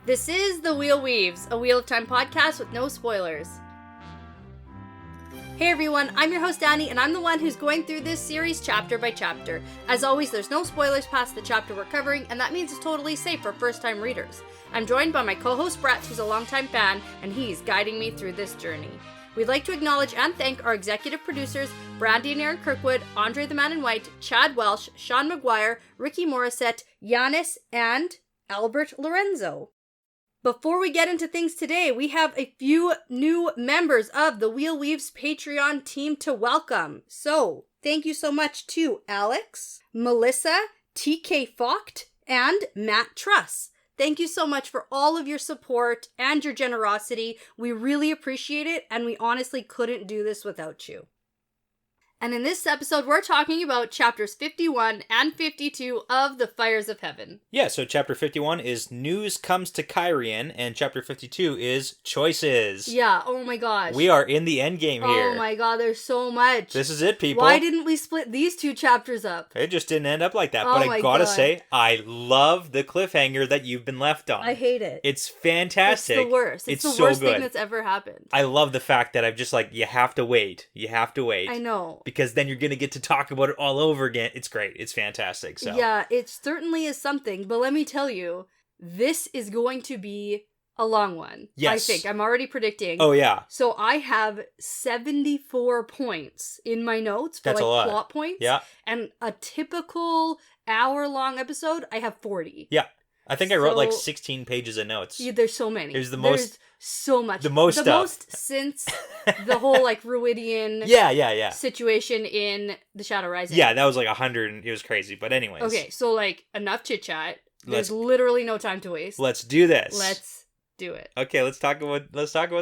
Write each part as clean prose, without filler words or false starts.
This is The Wheel Weaves, a Wheel of Time podcast with no spoilers. Hey everyone, I'm your host Dani, and I'm the one who's going through this series chapter by chapter. As always, there's no spoilers past the chapter we're covering, and that means it's totally safe for first-time readers. I'm joined by my co-host Brett, who's a longtime fan, and he's guiding me through this journey. We'd like to acknowledge and thank our executive producers, Brandy and Kirkwood, Andre the Man in White, Chad Welsh, Sean McGuire, Rikky Morrisette, Giannis, and Albert Lorenzo. Before we get into things today, we have a few new members of the Wheel Weaves Patreon team to welcome. So, thank you so much to Alex, Melissa, TK Focht, and Matt Truss. Thank you so much for all of your support and your generosity. We really appreciate it, and we honestly couldn't do this without you. And in this episode, we're talking about chapters 51 and 52 of The Fires of Heaven. Yeah, so chapter 51 is News Comes to Cairhien, and chapter 52 is Choices. Yeah, oh my gosh. We are in the endgame here. Oh my god, there's so much. This is it, people. Why didn't we split these two chapters up? It just didn't end up like that. Oh But my I gotta God. say, I love the cliffhanger that you've been left on. I hate it. It's fantastic. It's the worst. It's the so worst good. thing that's ever happened. I love the fact that I'm just like, you have to wait. You have to wait. I know. Because then you're going to get to talk about it all over again. It's great. It's fantastic. So Yeah, it certainly is something. But let me tell you, this is going to be a long one. Yes. I think. I'm already predicting. Oh, yeah. So I have 74 points in my notes for That's a lot. plot points. Yeah. And a typical hour-long episode, I have 40. Yeah. I think I wrote like So- 16 pages of notes. Yeah, there's so many. There's so much. the most The stuff. most since the whole like Ruidian Yeah. situation in The Shadow Rising. Yeah, that was like 100 and it was crazy. But anyways. Okay, so like enough chit chat. There's literally no time to waste. Let's do this. Let's do it. Okay, let's talk about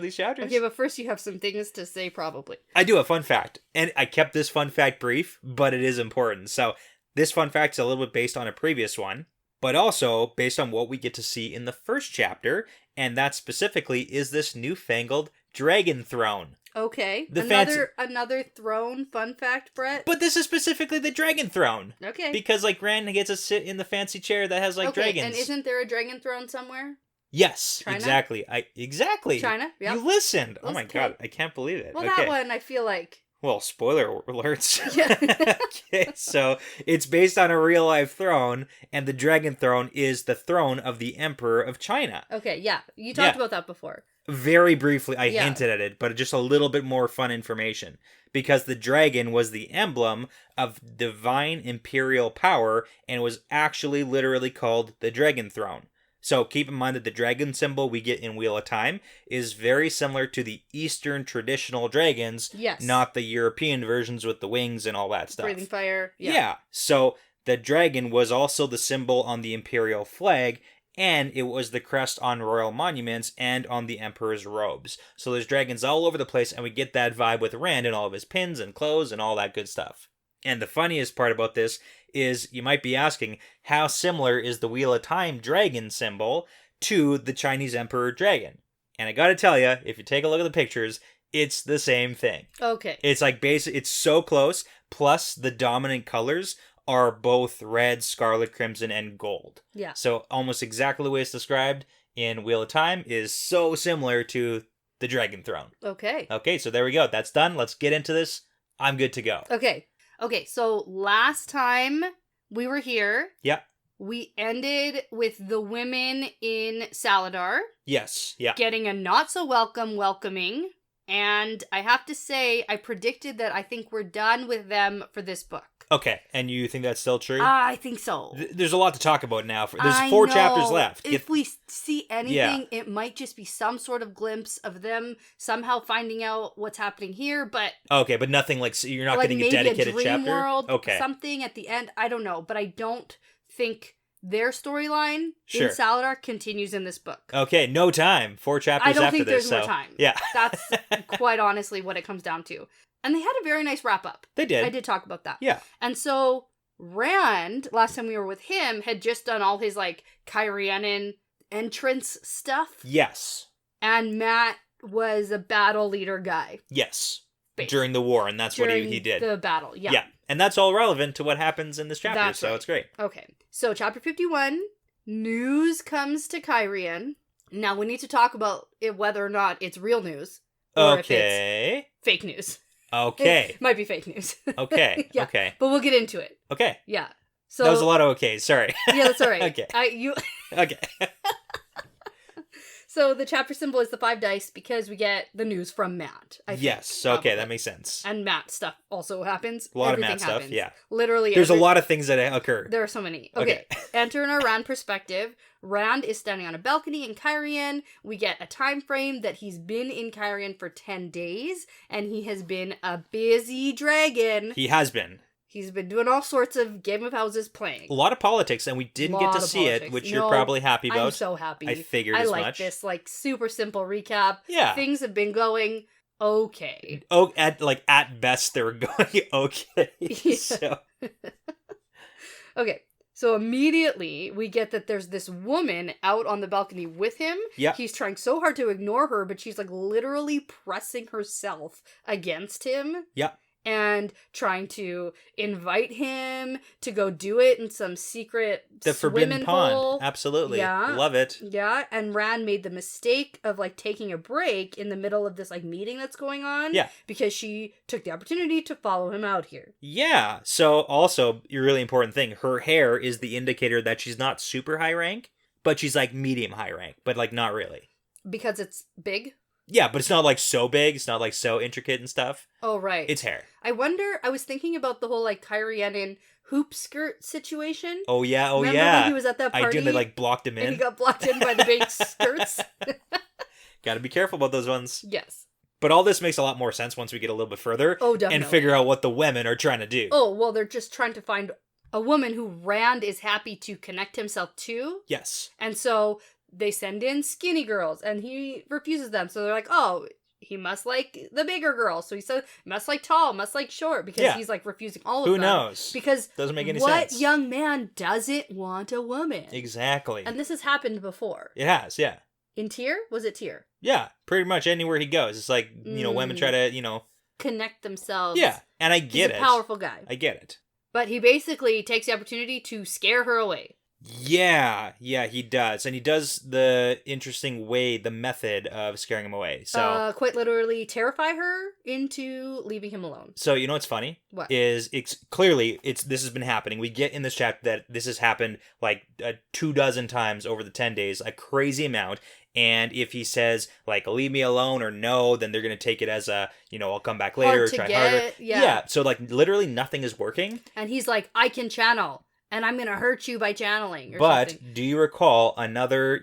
these chapters. Okay, but first you have some things to say probably. I do a fun fact. And I kept this fun fact brief, but it is important. So this fun fact is a little bit based on a previous one, but also based on what we get to see in the first chapter, and that specifically is this newfangled dragon throne. Okay. The another throne fun fact, Brett. But this is specifically the dragon throne. Okay. Because like Rand gets to sit in the fancy chair that has like okay, dragons. and isn't there a dragon throne somewhere? Yes, China? exactly. Exactly. China? Yeah. You listened. Oh my Okay. god, I can't believe it. Well, okay. that one I feel like. Well, spoiler alerts. Yeah. Okay, so it's based on a real life throne, and the dragon throne is the throne of the Emperor of China. Okay, yeah. You talked Yeah. about that before. Very briefly, I Yeah. hinted at it, but just a little bit more fun information. Because the dragon was the emblem of divine imperial power, and was actually literally called the dragon throne. So keep in mind that the dragon symbol we get in Wheel of Time is very similar to the Eastern traditional dragons, Yes. not the European versions with the wings and all that stuff. Breathing fire. Yeah. So the dragon was also the symbol on the imperial flag, and it was the crest on royal monuments and on the emperor's robes. So there's dragons all over the place, and we get that vibe with Rand and all of his pins and clothes and all that good stuff. And the funniest part about this is you might be asking, how similar is the Wheel of Time dragon symbol to the Chinese emperor dragon? And I gotta tell you, if you take a look at the pictures, it's the same thing. Okay. It's like it's so close, plus the dominant colors are both red, scarlet, crimson, and gold. Yeah. So almost exactly the way it's described in Wheel of Time is so similar to the dragon throne. Okay. Okay, so there we go. That's done. Let's get into this. I'm good to go. Okay, so last time we were here, Yeah. we ended with the women in Saladar Yes. Yeah. getting a not so welcoming, and I have to say, I predicted that I think we're done with them for this book. Okay, and you think that's still true? I think so. There's a lot to talk about now. There's I 4 know. chapters left. If we see anything, Yeah. it might just be some sort of glimpse of them somehow finding out what's happening here, but Okay, but nothing like, you're not like getting maybe a dedicated dream chapter? world, Okay. something at the end. I don't know, but I don't think their storyline Sure. in Saladar continues in this book. Okay, no time. 4 chapters I don't after think this. there's more time. Yeah. That's quite honestly what it comes down to. And they had a very nice wrap up. They did. I did talk about that. Yeah. And so Rand, last time we were with him, had just done all his like Cairhien entrance stuff. Yes. And Matt was a battle leader guy. Yes. Basically. During the war, and that's what he did. The battle, yeah. And that's all relevant to what happens in this chapter, That's so right. it's great. Okay, so chapter 51, news comes to Cairhien. Now, we need to talk about whether or not it's real news. Or if it's fake news. Okay. It might be fake news. Okay. Yeah, okay. but we'll get into it. Okay. Yeah. So that was a lot of okays. Sorry. Yeah, that's all right. Okay. Okay. So the chapter symbol is the 5 dice because we get the news from Matt. I think, yes. Okay, that makes sense. And Matt stuff also happens. A lot Everything of Matt happens. stuff, yeah. Literally. There's a lot of things that occur. There are so many. Okay. Enter in our Rand perspective. Rand is standing on a balcony in Cairhien. We get a time frame that he's been in Cairhien for 10 days, and he has been a busy dragon. He has been. He's been doing all sorts of Game of Houses playing. A lot of politics, and we didn't get to see it, which you're probably happy about. I'm so happy. I figured as much. I like this, super simple recap. Yeah. Things have been going okay. Oh, at best, they were going okay. Yeah. So. Okay. So immediately we get that there's this woman out on the balcony with him. Yeah. He's trying so hard to ignore her, but she's literally pressing herself against him. Yeah. And trying to invite him to go do it in some secret the forbidden pond. Hole. Absolutely. Yeah. Love it. Yeah. And Rand made the mistake of taking a break in the middle of this meeting that's going on. Yeah. Because she took the opportunity to follow him out here. Yeah. So also a really important thing, her hair is the indicator that she's not super high rank, but she's medium high rank, but not really. Because it's big? Yeah, but it's not so big. It's not so intricate and stuff. Oh, right. It's hair. I was thinking about the whole Cairhien hoop skirt situation. Oh, yeah. Oh, Remember yeah. when he was at that party? I did. They blocked him in. And he got blocked in by the big skirts. Gotta be careful about those ones. Yes. But all this makes a lot more sense once we get a little bit further. Oh, definitely. And figure out what the women are trying to do. Oh, well, they're just trying to find a woman who Rand is happy to connect himself to. Yes. And so they send in skinny girls, and he refuses them. So they're like, oh, he must like the bigger girls. So he said, must like tall, must like short, because he's refusing all of them. Who knows? Because doesn't make any what sense. young man doesn't want a woman? Exactly. And this has happened before. It has, yeah. In Tyr? Was it Tyr? Yeah, pretty much anywhere he goes. It's women try to, connect themselves. Yeah, and I get it. He's a powerful guy. I get it. But he basically takes the opportunity to scare her away. Yeah, he does. And he does the method of scaring him away. So quite literally terrify her into leaving him alone. So you know what's funny? What? This has been happening. We get in this chapter that this has happened 24 times over the 10 days, a crazy amount. And if he says leave me alone or no, then they're gonna take it as I'll come back later or try harder. Yeah. So literally nothing is working. And he's like, I can channel. And I'm going to hurt you by channeling But something. Do you recall another,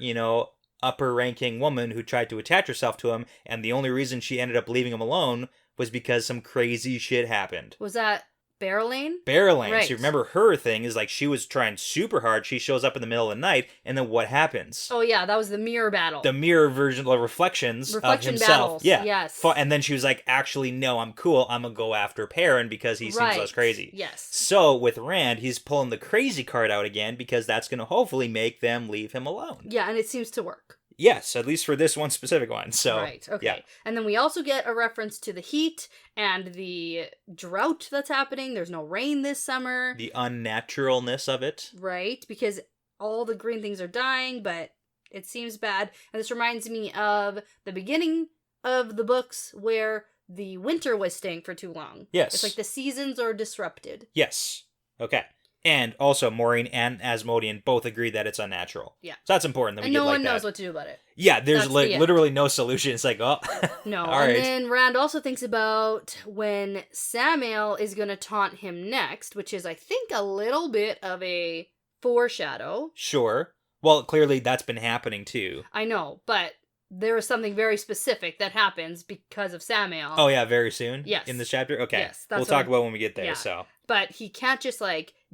upper-ranking woman who tried to attach herself to him, and the only reason she ended up leaving him alone was because some crazy shit happened? Was that Barrelane? Barrelane. Right. So you remember her thing is she was trying super hard. She shows up in the middle of the night, and then what happens? Oh, yeah, that was the mirror battle. The mirror version of reflections of himself. Battles. Yeah. Yes. And then she was actually, no, I'm cool. I'm going to go after Perrin because he seems less crazy. Yes. So with Rand, he's pulling the crazy card out again because that's going to hopefully make them leave him alone. Yeah, and it seems to work. Yes, at least for this one specific one. So right, okay. Yeah. And then we also get a reference to the heat and the drought that's happening. There's no rain this summer. The unnaturalness of it. Right, because all the green things are dying, but it seems bad. And this reminds me of the beginning of the books where the winter was staying for too long. Yes. It's the seasons are disrupted. Yes. Okay. And also, Maureen and Asmodean both agree that it's unnatural. Yeah. So that's important that we and get no one that. knows what to do about it. Yeah, there's That's the end. literally no solution. It's oh. No. All and right. then Rand also thinks about when Samael is going to taunt him next, which is, I think, a little bit of a foreshadow. Sure. Well, clearly that's been happening too. I know, but there is something very specific that happens because of Samael. Oh, yeah, very soon? Yes. In this chapter? Okay. Yes, that's we'll talk what about when we get there, yeah. so. But he can't just,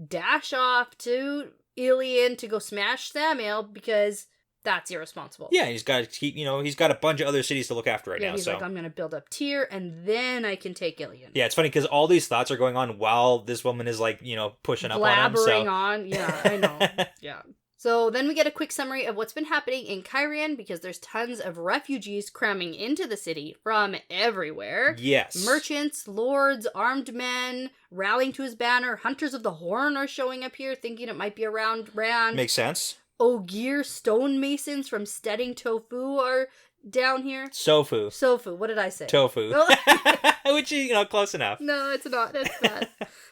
dash off to Ilion to go smash Samael because that's irresponsible. Yeah, he's got to keep, he's got a bunch of other cities to look after right now, he's so. I'm going to build up Tyr, and then I can take Ilion. Yeah, it's funny because all these thoughts are going on while this woman is, pushing up on him, so. Blabbering on. Yeah, I know. Yeah. So then we get a quick summary of what's been happening in Cairhien because there's tons of refugees cramming into the city from everywhere. Yes. Merchants, lords, armed men, rallying to his banner. Hunters of the Horn are showing up here thinking it might be around Rand. Makes sense. Ogier stonemasons from Steading Tofu are down here. Sofu. What did I say? Tofu. Which is, close enough. No, it's not. It's not.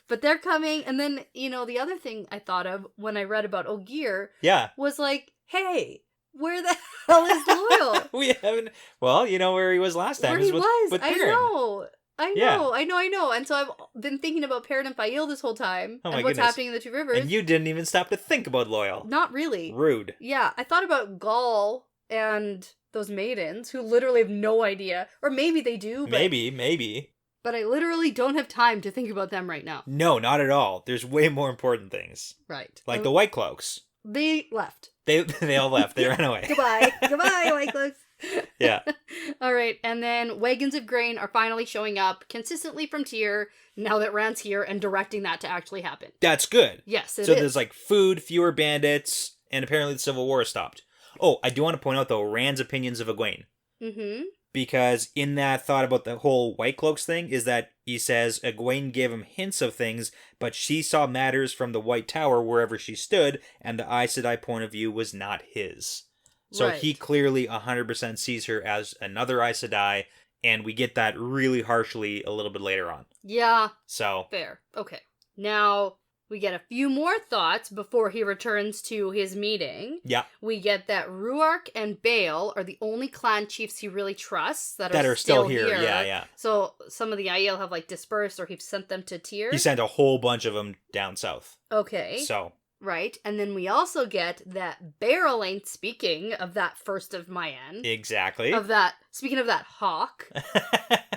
But they're coming. And then, the other thing I thought of when I read about Ogier was like, hey, where the hell is Loyal? We haven't. Well, you know where he was last time. Where he was. With I Perrin. know. I know. And so I've been thinking about Perrin and Fail this whole time. Oh my and what's goodness. happening in the Two Rivers. And you didn't even stop to think about Loyal. Not really. Rude. Yeah, I thought about Gaul and those maidens who literally have no idea. Or maybe they do. But, Maybe. But I literally don't have time to think about them right now. No, not at all. There's way more important things. Right. Like the White Cloaks. They left. They all left. They ran away. Goodbye, White Cloaks. Yeah. All right, and then wagons of grain are finally showing up consistently from Tyr now that Rand's here and directing that to actually happen. That's good. Yes, it is. So there's like food, fewer bandits, and apparently the Civil War is stopped. Oh, I do want to point out though Rand's opinions of Egwene. Mm-hmm. Because in that thought about the whole White Cloaks thing is that he says Egwene gave him hints of things, but she saw matters from the White Tower wherever she stood, and the Aes Sedai point of view was not his. So Right. he clearly 100% sees her as another Aes Sedai, and we get that really harshly a little bit later on. Yeah, So, fair. Okay. Now, we get a few more thoughts before he returns to his meeting. yeah, We get that Ruark and Bale are the only clan chiefs he really trusts that are still here. Yeah. So some of the Aiel have dispersed or he's sent them to Tyr. He sent a whole bunch of them down south. Okay. So, Right. And then we also get that Barrelane, speaking of that first of Mayan. exactly. Speaking of that hawk,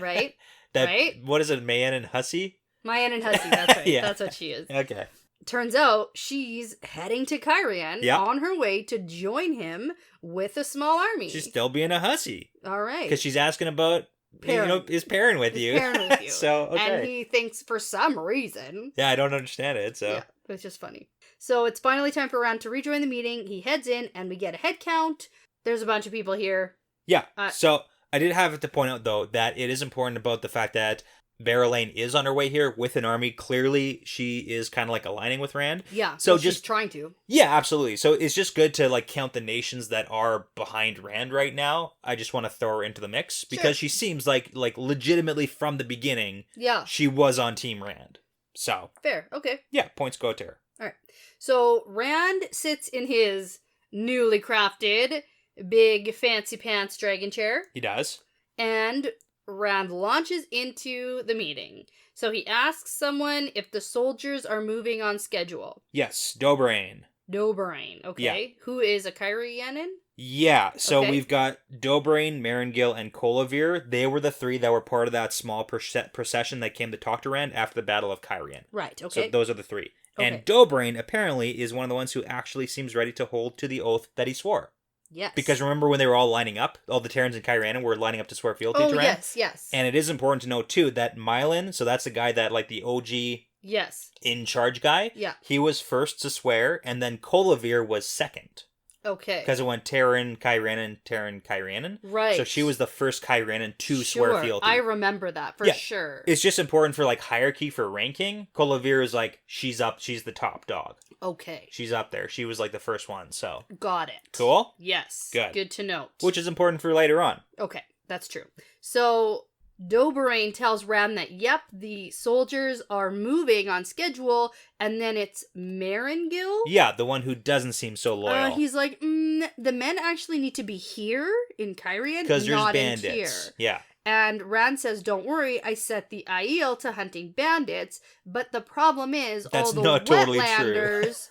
right? Right? What is it, Mayan and Hussey? Mayan and Hussey, that's right. Yeah. That's what she is. Okay. Turns out she's heading to Cairhien on her way to join him with a small army. She's still being a hussy. All right. Because she's asking about, is Perrin with you? Perrin with you. So, okay. And he thinks for some reason. Yeah, I don't understand it, so. Yeah, it's just funny. So it's finally time for Rand to rejoin the meeting. He heads in and we get a head count. There's a bunch of people here. Yeah, so I did have to point out, though, that it is important about the fact that Barrelane is on her way here with an army. Clearly, she is kind of aligning with Rand. Yeah, so she's trying to. Yeah, absolutely. So it's just good to count the nations that are behind Rand right now. I just want to throw her into the mix because she seems like legitimately from the beginning. Yeah, she was on Team Rand. So fair. Okay. Yeah, points go to her. All right. So Rand sits in his newly crafted big fancy pants dragon chair. He does. And Rand launches into the meeting. So he asks someone if the soldiers are moving on schedule. Yes, Dobrain. Okay. Yeah. Who is a Cairhienin? Yeah, so we've got Dobrain, Marengil, and Colavir. They were the three that were part of that small procession that came to talk to Rand after the Battle of Cairhien. Right, okay. So those are the three. Okay. And Dobrain, apparently, is one of the ones who actually seems ready to hold to the oath that he swore. Yes. Because remember when they were all lining up? All the Terrans and Cairhienin were lining up to swear fealty to Rand? Yes. And it is important to note, too, that Myelin, so that's the guy that, the OG... Yes. In charge guy. Yeah. He was first to swear, and then Colavir was second. Okay. Because it went Terran, Cairhienin. Right. So she was the first Cairhienin to swear fealty. I remember that for sure. It's just important for hierarchy for ranking. Colavir is she's up, she's the top dog. Okay. She's up there. She was the first one, so. Got it. Cool? Yes. Good to note. Which is important for later on. Okay, that's true. So Dobrain tells Rand that, yep, the soldiers are moving on schedule, and then it's Marengil? Yeah, the one who doesn't seem so loyal. He's like, the men actually need to be here in Cairhien, because there's not bandits. in Tyr. Yeah. And Rand says, don't worry, I set the Aiel to hunting bandits, but the problem is that's all the not totally wetlanders...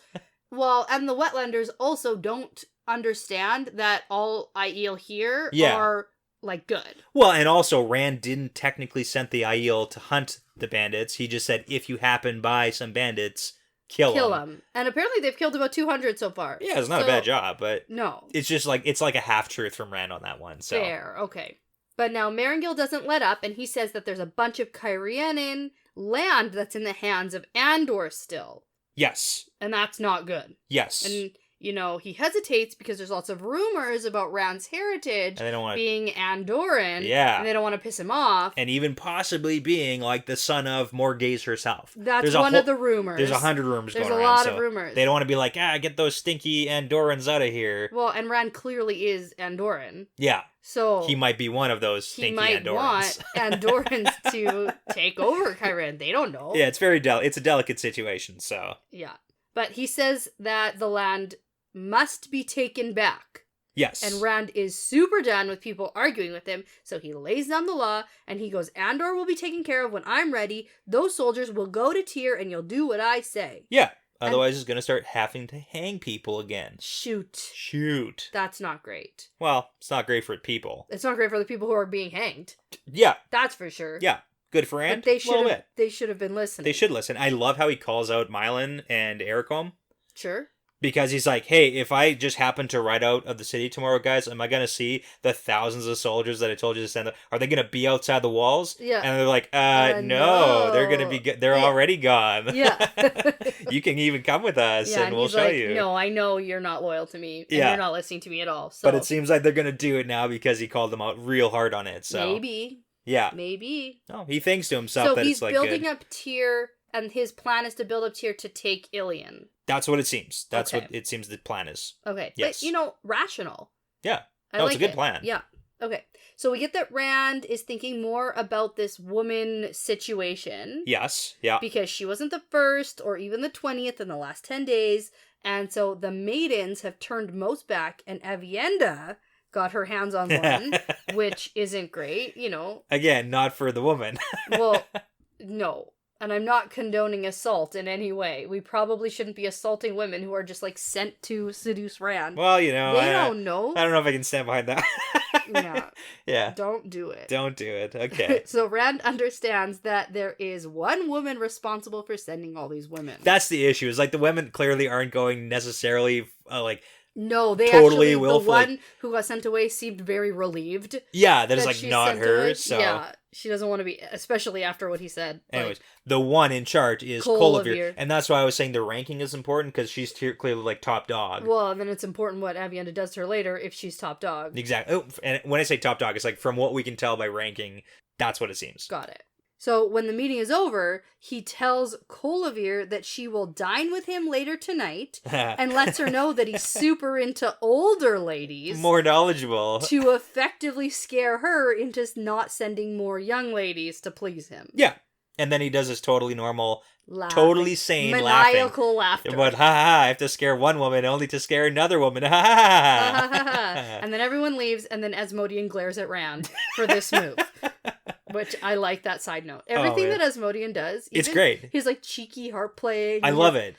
Well, and the wetlanders also don't understand that all Aiel here are... good. Well, and also Rand didn't technically send the Aiel to hunt the bandits. He just said, if you happen by some bandits, kill them. And apparently they've killed about 200 so far. Yeah, it's not a bad job, but no, it's just it's a half-truth from Rand on that one. So. Fair, okay. But now Marengil doesn't let up, and he says that there's a bunch of Cairhienin land that's in the hands of Andor still. Yes. And that's not good. Yes. And he hesitates because there's lots of rumors about Rand's heritage And they don't want being Andoran. Yeah. And they don't want to piss him off. And even possibly being like the son of Morghese herself. That's one of the rumors. There's 100 rumors going around. There's a lot of rumors. They don't want to be like, get those stinky Andorans out of here. Well, and Rand clearly is Andoran. Yeah. So he might be one of those stinky Andorans. He might want Andorans to take over Cairhien. They don't know. Yeah, it's it's a delicate situation, so. Yeah. But he says that the land must be taken back. Yes. And Rand is super done with people arguing with him, so he lays down the law, and he goes, Andor will be taken care of when I'm ready. Those soldiers will go to Tyr, and you'll do what I say. Yeah. Otherwise, he's going to start having to hang people again. Shoot. That's not great. Well, it's not great for people. It's not great for the people who are being hanged. Yeah. That's for sure. Yeah. Good for Rand. But they should have been listening. They should listen. I love how he calls out Mylan and Ericom. Sure. Because he's like, hey, if I just happen to ride out of the city tomorrow, guys, am I going to see the thousands of soldiers that I told you to send? Are they going to be outside the walls? Yeah. And they're like, no. They're going to be, they're already gone. Yeah. You can even come with us and we'll show you. No, I know you're not loyal to me. And you're not listening to me at all. So. But it seems like they're going to do it now because he called them out real hard on it. So maybe. Yeah. Maybe. No, he thinks to himself that it's like So he's building up Tyr, and his plan is to build up Tyr to take Ilion. That's what it seems. That's what it seems the plan is. Okay. Yes. But, rational. Yeah. It's a good plan. Yeah. Okay. So we get that Rand is thinking more about this woman situation. Yes. Yeah. Because she wasn't the first or even the 20th in the last 10 days. And so the maidens have turned most back, and Avienda got her hands on one, which isn't great, Again, not for the woman. Well, no. And I'm not condoning assault in any way. We probably shouldn't be assaulting women who are just, sent to seduce Rand. Well, they don't know. I don't know if I can stand behind that. Yeah. Yeah. Don't do it. Don't do it. Okay. So Rand understands that there is one woman responsible for sending all these women. That's the issue. Is the women clearly aren't going necessarily, No, they totally the one who got sent away seemed very relieved. Yeah, that is not her. Away. So yeah, she doesn't want to be, especially after what he said. Anyways, the one in charge is Colavir, and that's why I was saying the ranking is important because she's clearly top dog. Well, then it's important what Avienda does to her later if she's top dog. Exactly. Oh, and when I say top dog, it's from what we can tell by ranking, that's what it seems. Got it. So when the meeting is over, he tells Colavir that she will dine with him later tonight and lets her know that he's super into older ladies. More knowledgeable. To effectively scare her into not sending more young ladies to please him. Yeah. And then he does his totally normal, totally sane maniacal laughter. But I have to scare one woman only to scare another woman. And then everyone leaves, and then Asmodean glares at Rand for this move. Which I like that side note. Everything that Asmodean does. It's great. His cheeky harp playing. I love it.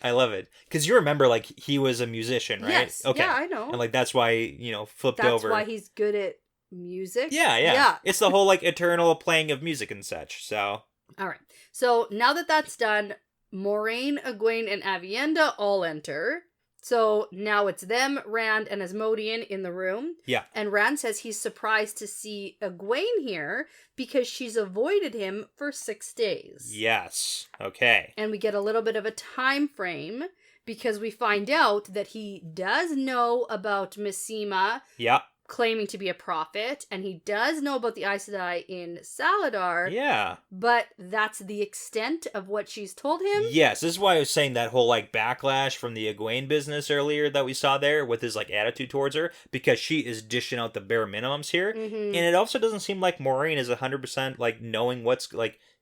Because you remember he was a musician, right? Yes. Okay. Yeah, I know. And that's why, flipped over. That's why he's good at music. Yeah. It's the whole eternal playing of music and such. So. All right. So now that that's done, Moraine, Egwene, and Avienda all enter. So now it's them, Rand, and Asmodean in the room. Yeah. And Rand says he's surprised to see Egwene here because she's avoided him for 6 days. Yes. Okay. And we get a little bit of a time frame because we find out that he does know about Missima. Yeah. Claiming to be a prophet, and he does know about the Aes Sedai in Saladar. Yeah. But that's the extent of what she's told him? Yes, this is why I was saying that whole backlash from the Egwene business earlier that we saw there with his attitude towards her, because she is dishing out the bare minimums here. Mm-hmm. And it also doesn't seem like Moraine is 100% knowing what's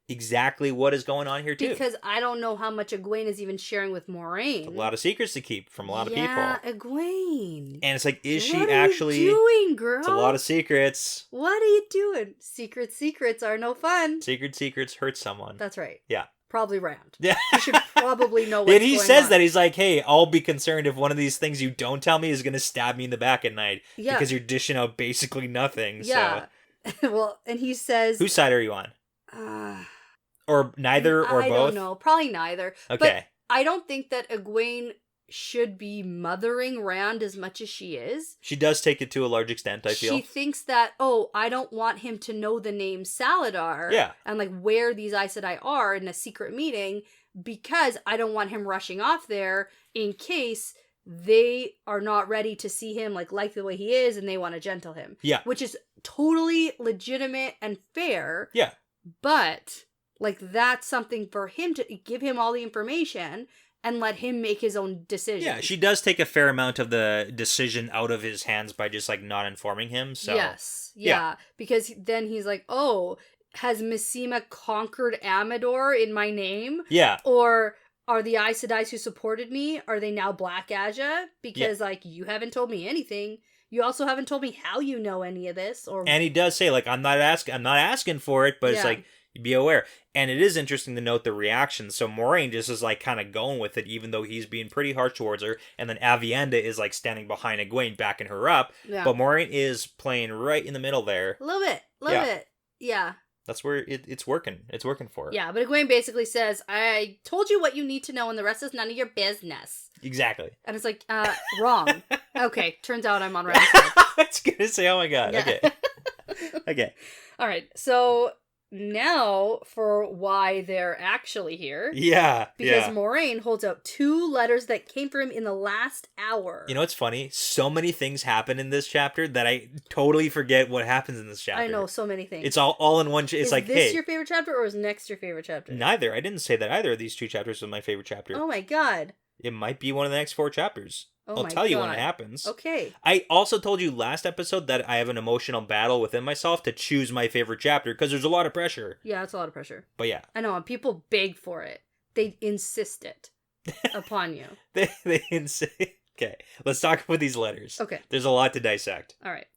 exactly what is going on here too. Because I don't know how much Egwene is even sharing with Moraine. A lot of secrets to keep from a lot of people. Yeah, Egwene. And it's is she what actually... What are you doing, girl? It's a lot of secrets. What are you doing? Secrets are no fun. Secrets hurt someone. That's right. Yeah. Probably Rand. Yeah. You should probably know what's And he going says on. that. He's like, hey, I'll be concerned if one of these things you don't tell me is going to stab me in the back at night. Yeah. Because you're dishing out basically nothing. Yeah. So. Well, and he says... Whose side are you on? Or neither or both? I don't know. Probably neither. Okay. But I don't think that Egwene should be mothering Rand as much as she is. She does take it to a large extent, I feel. She thinks that, I don't want him to know the name Saladar. Yeah. And where these Aes Sedai are in a secret meeting because I don't want him rushing off there in case they are not ready to see him like the way he is, and they want to gentle him. Yeah. Which is totally legitimate and fair. Yeah. But, like, that's something for him to give him all the information and let him make his own decision. Yeah, she does take a fair amount of the decision out of his hands by just, like, not informing him, so... Yes, yeah. Because then he's like, oh, has Missima conquered Amador in my name? Yeah. Or are the Aes Sedai who supported me, are they now Black Aja? Because, like, you haven't told me anything. You also haven't told me how you know any of this. Or And he does say, like, I'm not asking for it, but it's like, be aware. And it is interesting to note the reaction. So Moiraine just is like kind of going with it, even though he's being pretty harsh towards her. And then Avienda is like standing behind Egwene, backing her up. Yeah. But Moiraine is playing right in the middle there. A little bit. Yeah. That's where it's working. It's working for her. Yeah, but Egwene basically says, I told you what you need to know and the rest is none of your business. Exactly. And it's like, wrong. Okay, turns out I'm on Ryan's side. I was gonna say, oh my god. Yeah. Okay. Okay. All right, so now for why they're actually here. Yeah. Because Moiraine holds out 2 letters that came for him in the last hour. You know what's funny? So many things happen in this chapter that I totally forget what happens in this chapter. I know, so many things. It's all in one. It's like, is this hey, your favorite chapter or is next your favorite chapter? neither. I didn't say that either of these 2 chapters was my favorite chapter. Oh my god. It might be one of the next 4 chapters. I'll tell you when it happens. Okay. I also told you last episode that I have an emotional battle within myself to choose my favorite chapter because there's a lot of pressure. Yeah, it's a lot of pressure. But yeah. I know, and people beg for it. They insist it upon you. They insist. Okay, let's talk about these letters. Okay. There's a lot to dissect. All right.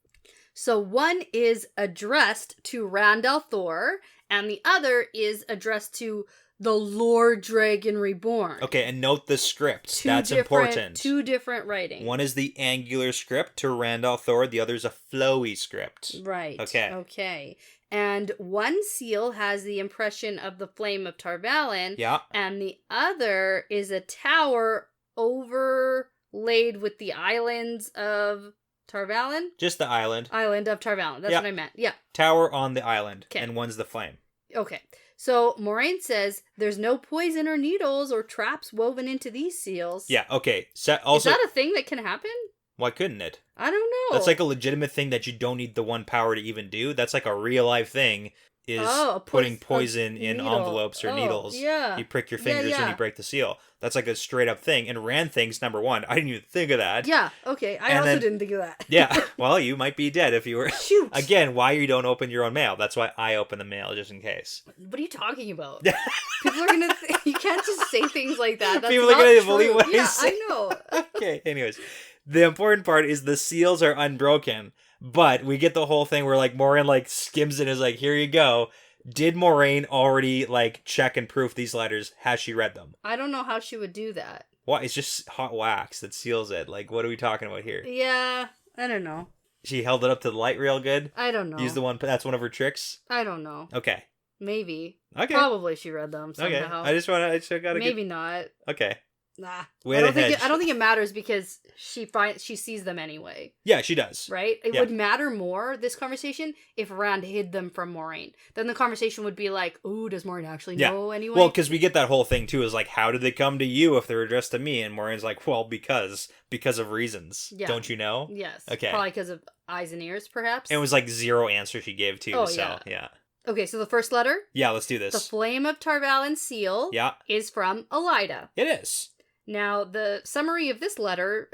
So one is addressed to Randall Thor, and the other is addressed to the Lord Dragon Reborn. Okay, and note the script. That's important. 2 different writings. One is the angular script to Randall Thor. The other is a flowy script. Right. Okay. And one seal has the impression of the flame of Tarvalin. Yeah. And the other is a tower overlaid with the islands of Tarvalin? Just the island. Island of Tarvalin. That's what I meant. Yeah. Tower on the island. Okay. And one's the flame. Okay. So Moiraine says there's no poison or needles or traps woven into these seals. Yeah, okay. Also, is that a thing that can happen? why couldn't it? I don't know. That's like a legitimate thing that you don't need the 1 power to even do. That's like a real life thing. Is putting poison in envelopes or needles. Yeah. You prick your fingers and you break the seal. That's like a straight up thing. And Rand thinks, number 1, I didn't even think of that. Yeah, okay. I also didn't think of that. Yeah, well, you might be dead if you were. Shoot. Again, why you don't open your own mail. That's why I open the mail, just in case. What are you talking about? People are going to you can't just say things like that. That's People not are going to true. believe what Yeah, I say. I know. Okay, anyways. The important part is the seals are unbroken. But we get the whole thing where, like, Moiraine, like, skims it and is like, here you go. Did Moiraine already, like, check and proof these letters? Has she read them? I don't know how she would do that. Why? It's just hot wax that seals it. Like, what are we talking about here? Yeah, I don't know. She held it up to the light real good? I don't know. Used the one, that's one of her tricks? I don't know. Okay. Maybe. Okay. Probably she read them somehow. Okay. I just gotta Maybe not. Okay. Nah. We I had don't think it matters because she sees them anyway. Yeah, she does. Right? It would matter more, this conversation, if Rand hid them from Moiraine. Then the conversation would be like, ooh, does Moiraine actually know anyway? Well, because we get that whole thing too, is like, how did they come to you if they're addressed to me? And Moiraine's like, well, because of reasons. Yeah. Don't you know? Yes. Okay. Probably because of eyes and ears, perhaps. And it was like 0 answer she gave too. Oh, so, yeah. Okay, so the first letter? Yeah, let's do this. The Flame of Tarvalin seal is from Elida. It is. Now, the summary of this letter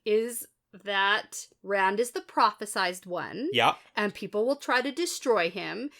is that Rand is the prophesized one. Yeah. And people will try to destroy him,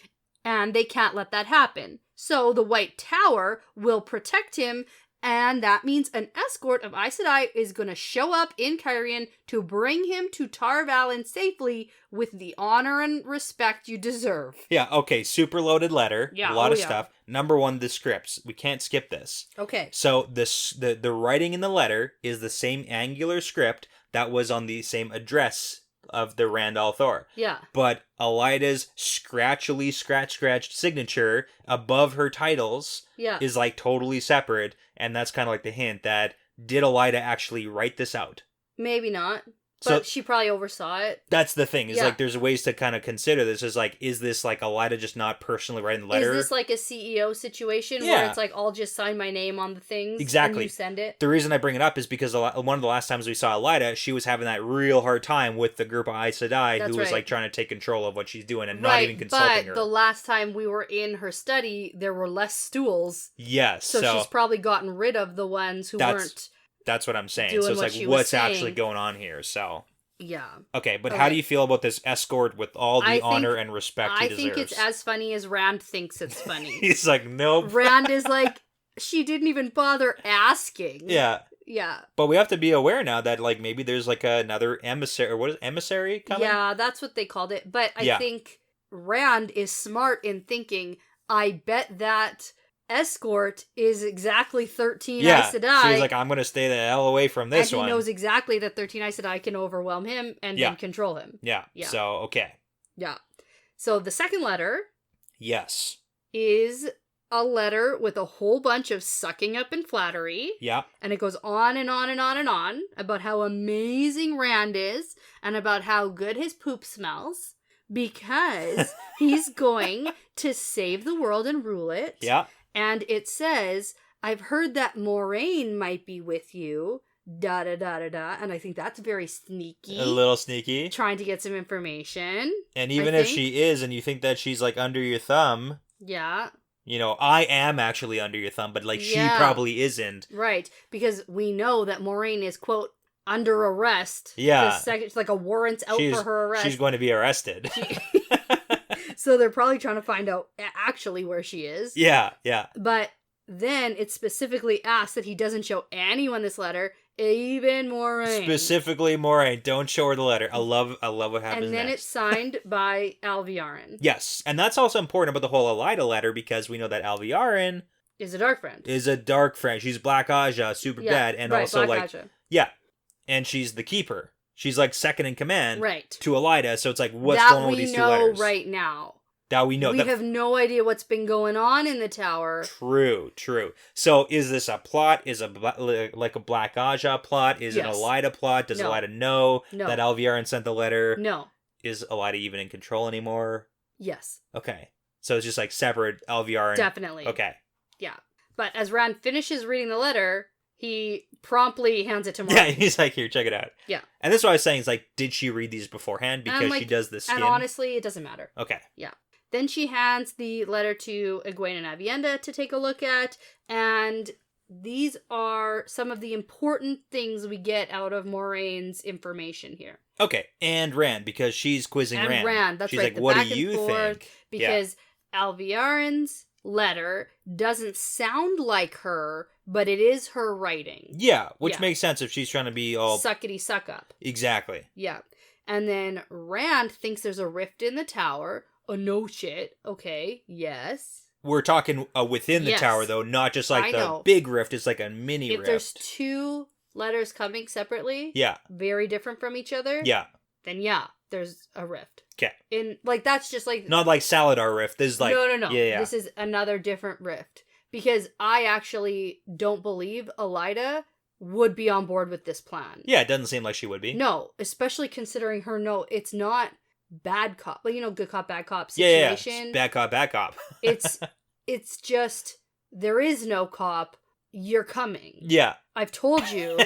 and they can't let that happen. So the White Tower will protect him, and that means an escort of Aes Sedai is going to show up in Cairhien to bring him to Tarvalin safely with the honor and respect you deserve. Yeah, okay, super loaded letter. Yeah, a lot of stuff. Number 1, the scripts. We can't skip this. Okay. So the writing in the letter is the same angular script that was on the same address of the Randall Thor. Yeah. But Elida's scratched signature above her titles is like totally separate, and that's kind of like the hint that did Elida actually write this out? Maybe not. But she probably oversaw it. That's the thing. Is Yeah. like there's ways to kind of consider this. Is like, is this like Elida just not personally writing the letter? Is this like a CEO situation Yeah. where it's like, I'll just sign my name on the things Exactly. and you send it? The reason I bring it up is because one of the last times we saw Elida, she was having that real hard time with the group of Aes Sedai That's who was right. like trying to take control of what she's doing and not even But consulting her. the last time we were in her study, there were less stools. Yes. So she's probably gotten rid of the ones who weren't. That's what I'm saying. doing So it's what like, she was what's actually saying. going on here? So. Yeah. Okay, but Okay. how do you feel about this escort with all the I honor and respect he I deserves? think it's as funny as Rand thinks it's funny. He's like, nope. Rand is like, she didn't even bother asking. Yeah. Yeah. But we have to be aware now that, like, maybe there's, like, another emissary, or what is emissary coming? Yeah, that's what they called it. But I think Rand is smart in thinking, I bet that escort is exactly 13 Aes Sedai. So he's like, I'm going to stay the hell away from this and one. he knows exactly that 13 Aes Sedai can overwhelm him and then control him. Yeah. So, okay. Yeah. So the second letter Yes. is a letter with a whole bunch of sucking up and flattery. Yeah. And it goes on and on and on and on about how amazing Rand is and about how good his poop smells because he's going to save the world and rule it. Yeah. And it says, I've heard that Moraine might be with you, da-da-da-da-da. And I think that's very sneaky. A little sneaky. Trying to get some information. And even if she is, and you think that she's, like, under your thumb... Yeah. You know, I am actually under your thumb, but, like, she probably isn't. Right. Because we know that Moraine is, quote, under arrest. Yeah. It's like a warrant's out for her arrest. She's going to be arrested. So they're probably trying to find out actually where she is. Yeah, yeah. But then it specifically asks that he doesn't show anyone this letter, even Moraine. Specifically Moraine. Don't show her the letter. I love what happens And then next. it's signed by Alviarin. Yes, and that's also important about the whole Elida letter because we know that Alviarin is a dark friend. Is a dark friend. She's Black Aja, super bad, and right, also Black like Aja. Yeah, and she's the keeper. She's like second in command to Elida, so it's like what's that going on with these two we letters? know right now. That we know. We have no idea what's been going on in the tower. True. So is this a plot? Is like a Black Aja plot? Is it an Elida plot? Does Elida know that Alviarin sent the letter? No. Is Elida even in control anymore? Yes. Okay. So it's just like separate Alviarin. Definitely. Okay. Yeah. But as Rand finishes reading the letter, he promptly hands it to Moraine. Yeah, he's like, here, check it out. Yeah. And this is what I was saying, is like, did she read these beforehand? Because she does the skin. And honestly, it doesn't matter. Okay. Yeah. Then she hands the letter to Egwene and Avienda to take a look at, and these are some of the important things we get out of Moraine's information here. Okay, and Rand, because she's quizzing Rand. And Rand, that's she's right. Like, the what back do and you forth, think? Because Alviarin's letter doesn't sound like her, but it is her writing. Yeah, which makes sense if she's trying to be all... Suckety suck up. Exactly. Yeah. And then Rand thinks there's a rift in the tower. Oh, no shit. Okay, yes. We're talking within the tower, though, not just like the big rift. It's like a mini rift. If there's two letters coming separately, very different from each other, then there's a rift. Okay. That's just like... Not like Saladar rift. This is like... No. Yeah. This is another different rift. Because I actually don't believe Elida would be on board with this plan. Yeah, it doesn't seem like she would be. No, especially considering her note. It's not bad cop, but good cop, bad cop situation. Yeah. Bad cop, bad cop. It's just, there is no cop. You're coming. Yeah. I've told you,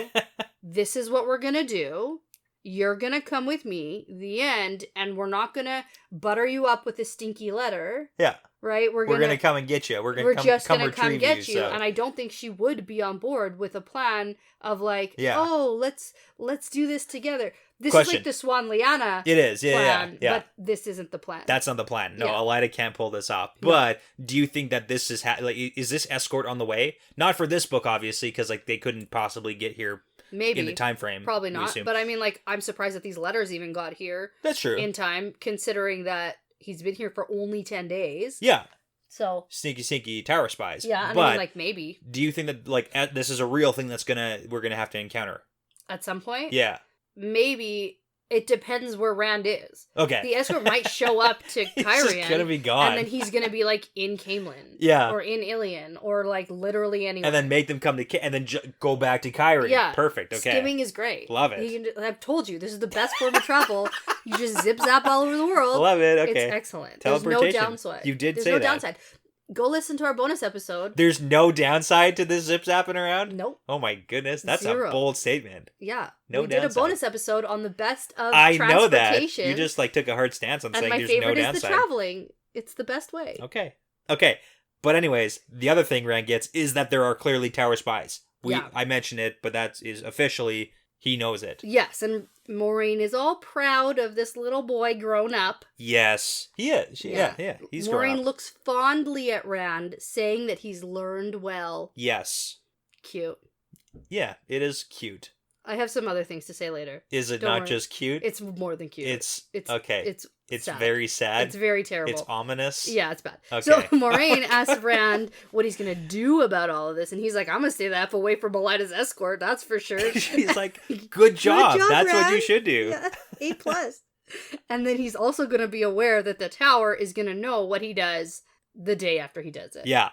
this is what we're gonna do. You're gonna come with me, the end, and we're not gonna butter you up with a stinky letter. Yeah. Right? We're gonna come and get you. We're just come gonna come get you. So. And I don't think she would be on board with a plan of like, let's do this together. This is like the Swan Liana. It is, plan, yeah. But this isn't the plan. That's not the plan. No, Elida can't pull this off. But do you think that this is is this escort on the way? Not for this book, obviously, because like they couldn't possibly get here. Maybe in the time frame. Probably not. But I mean, like, I'm surprised that these letters even got here. That's true. In time, considering that he's been here for only 10 days. Yeah. So sneaky tower spies. Yeah, I mean, like, maybe. Do you think that like this is a real thing that's we're gonna have to encounter at some point? Yeah. Maybe It depends where Rand is. Okay. The escort might show up to Cairhien. He's just gonna be gone. And then he's gonna be, like, in Camelin. Yeah. Or in Ilion. Or, like, literally anywhere. And then make them come to... and then go back to Cairhien. Yeah. Perfect, okay. Skimming is great. Love it. I've told you, this is the best form of travel. You just zip-zap all over the world. Love it, okay. It's excellent. Teleportation. There's no downside. You did There's say no that. downside. Go listen to our bonus episode. There's no downside to this zip-zapping around? Nope. Oh my goodness, that's Zero. a bold statement. Yeah. No we downside. did a bonus episode on the best of I know that. transportation. You just, like, took a hard stance on saying and my there's no favorite downside. is the traveling. It's the best way. Okay. But anyways, the other thing Rand gets is that there are clearly Tower spies. I mentioned it, but that is officially, he knows it. Yes, and Moiraine is all proud of this little boy grown up. Yes. He is. Yeah. He's grown Moiraine up. looks fondly at Rand, saying that he's learned well. Yes. Cute. Yeah, it is cute. I have some other things to say later. Is it Don't not worry. just cute? It's more than cute. It's okay. It's sad. very sad. It's very terrible. It's ominous. Yeah, it's bad. Okay. So Moiraine asks Rand what he's going to do about all of this, and he's like, I'm going to stay the F away from Elida's escort, that's for sure. She's like, good job. That's Rand. what you should do. Yeah, A+. And then he's also going to be aware that the tower is going to know what he does the day after he does it. Yeah.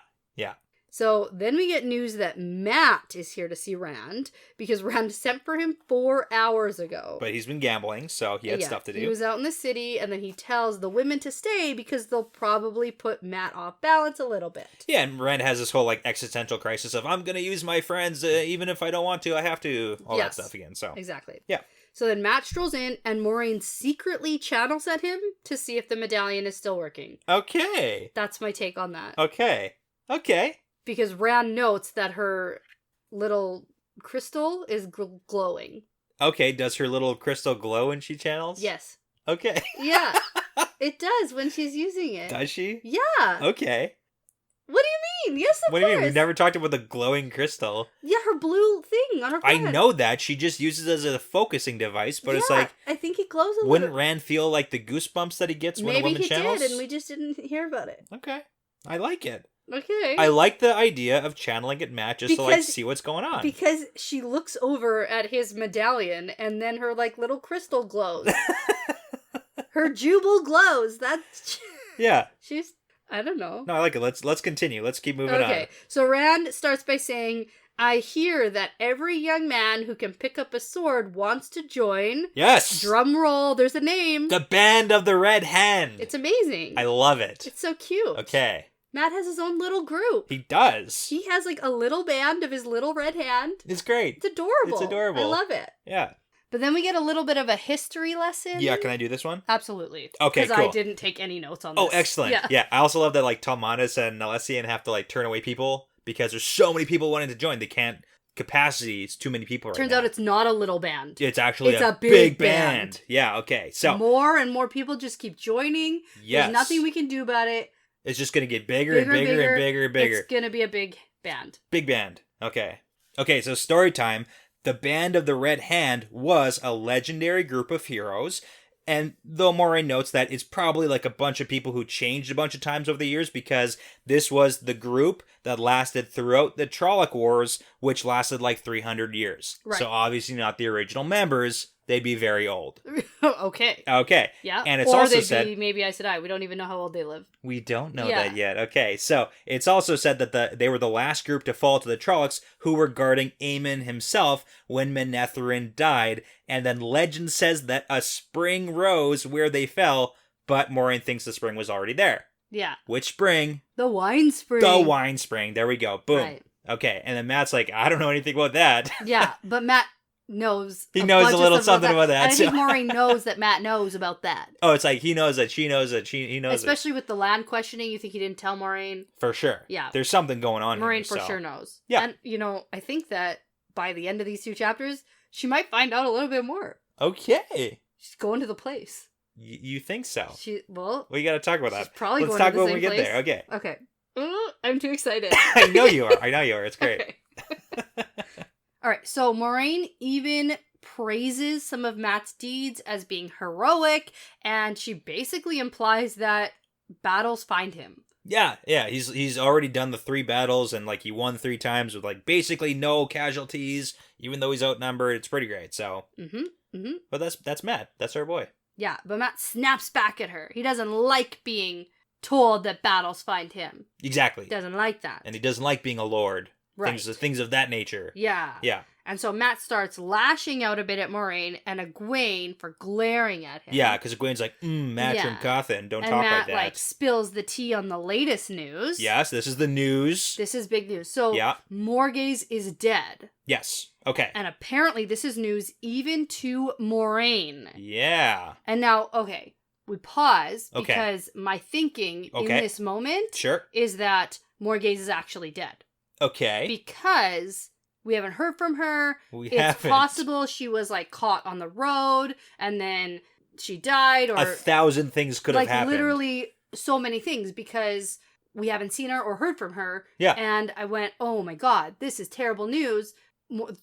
So then we get news that Matt is here to see Rand, because Rand sent for him 4 hours ago. But he's been gambling, so he had stuff to do. He was out in the city, and then he tells the women to stay because they'll probably put Matt off balance a little bit. Yeah, and Rand has this whole, like, existential crisis of, I'm going to use my friends, even if I don't want to, I have to, all that stuff again, so. Exactly. Yeah. So then Matt strolls in, and Moiraine secretly channels at him to see if the medallion is still working. Okay. That's my take on that. Okay. Because Rand notes that her little crystal is glowing. Okay, does her little crystal glow when she channels? Yes. Okay. Yeah. It does when she's using it. Does she? Yeah. Okay. What do you mean? Yes, of What course. do you mean? We've never talked about the glowing crystal. Yeah, her blue thing on her I forehead. know that. She just uses it as a focusing device, but it's like... I think it glows a little. Wouldn't Rand feel like the goosebumps that he gets when a woman channels? Maybe he did, and we just didn't hear about it. Okay. I like it. Okay. I like the idea of channeling at Matt just to, like, see what's going on. Because she looks over at his medallion, and then her, like, little crystal glows. Her jubal glows. That's... Yeah. She's... I don't know. No, I like it. Let's continue. Let's keep moving on. Okay, so Rand starts by saying, I hear that every young man who can pick up a sword wants to join. Yes! Drum roll, there's a name. The Band of the Red Hand. It's amazing. I love it. It's so cute. Okay. Matt has his own little group. He does. He has, like, a little band of his little red hand. It's great. It's adorable. It's adorable. I love it. Yeah. But then we get a little bit of a history lesson. Yeah, can I do this one? Absolutely. Okay, cool. Because I didn't take any notes on this. Oh, excellent. Yeah. I also love that, like, Talmanis and Alessian have to, like, turn away people because there's so many people wanting to join. They can't... Capacity, it's too many people right Turns now. out it's not a little band. It's actually it's a big band. Yeah, okay. So more and more people just keep joining. Yes. There's nothing we can do about it. It's just going to get bigger and bigger and bigger and bigger. It's going to be a big band. Big band. Okay. Okay, so story time. The Band of the Red Hand was a legendary group of heroes. And though Moiraine notes that it's probably like a bunch of people who changed a bunch of times over the years because this was the group that lasted throughout the Trolloc Wars, which lasted like 300 years. Right. So obviously not the original members. They'd be very old. Okay. Okay. Yeah. And it's or also they'd said... be maybe Aes Sedai. We don't even know how old they live. We don't know that yet. Okay. So it's also said that they were the last group to fall to the Trollocs who were guarding Aemon himself when Manetheren died. And then legend says that a spring rose where they fell, but Moiraine thinks the spring was already there. Yeah. Which spring? The wine spring. The wine spring. There we go. Boom. Right. Okay. And then Matt's like, I don't know anything about that. Yeah, but Matt knows. He knows a little something about that. And I think Moiraine knows that Matt knows about that. Oh, it's like he knows that she knows that he knows. Especially with the land questioning, you think he didn't tell Moiraine? For sure. Yeah. There's something going on Moiraine here, for sure knows. Yeah. And, I think that by the end of these 2 chapters, she might find out a little bit more. Okay. She's going to the place. You think so? We got to talk about that. Probably Let's going talk to the about same when we place. get there. Okay. Okay. I'm too excited. I know you are. It's great. Okay. All right. So Moiraine even praises some of Matt's deeds as being heroic, and she basically implies that battles find him. Yeah. He's already done the 3 battles, and like he won 3 times with like basically no casualties, even though he's outnumbered. It's pretty great. So. Mm-hmm. But that's Matt. That's our boy. Yeah, but Matt snaps back at her. He doesn't like being told that battles find him. Exactly. He doesn't like that. And he doesn't like being a lord. Right. Things of that nature. Yeah. Yeah. And so Matt starts lashing out a bit at Moraine and Egwene for glaring at him. Yeah, because Egwene's like, Matrim Cawthon, don't talk Matt, like that. like, spills the tea on the latest news. Yes, this is the news. This is big news. So, yeah. Morgaze is dead. Yes. Okay. And apparently this is news even to Moraine. Yeah. And now, okay, we pause Okay. because my thinking in this moment is that Morgaze is actually dead. Okay. Because we haven't heard from her. It's possible she was, like, caught on the road and then she died. Or 1,000 things could have happened. Like, literally so many things because we haven't seen her or heard from her. Yeah. And I went, oh my God, this is terrible news.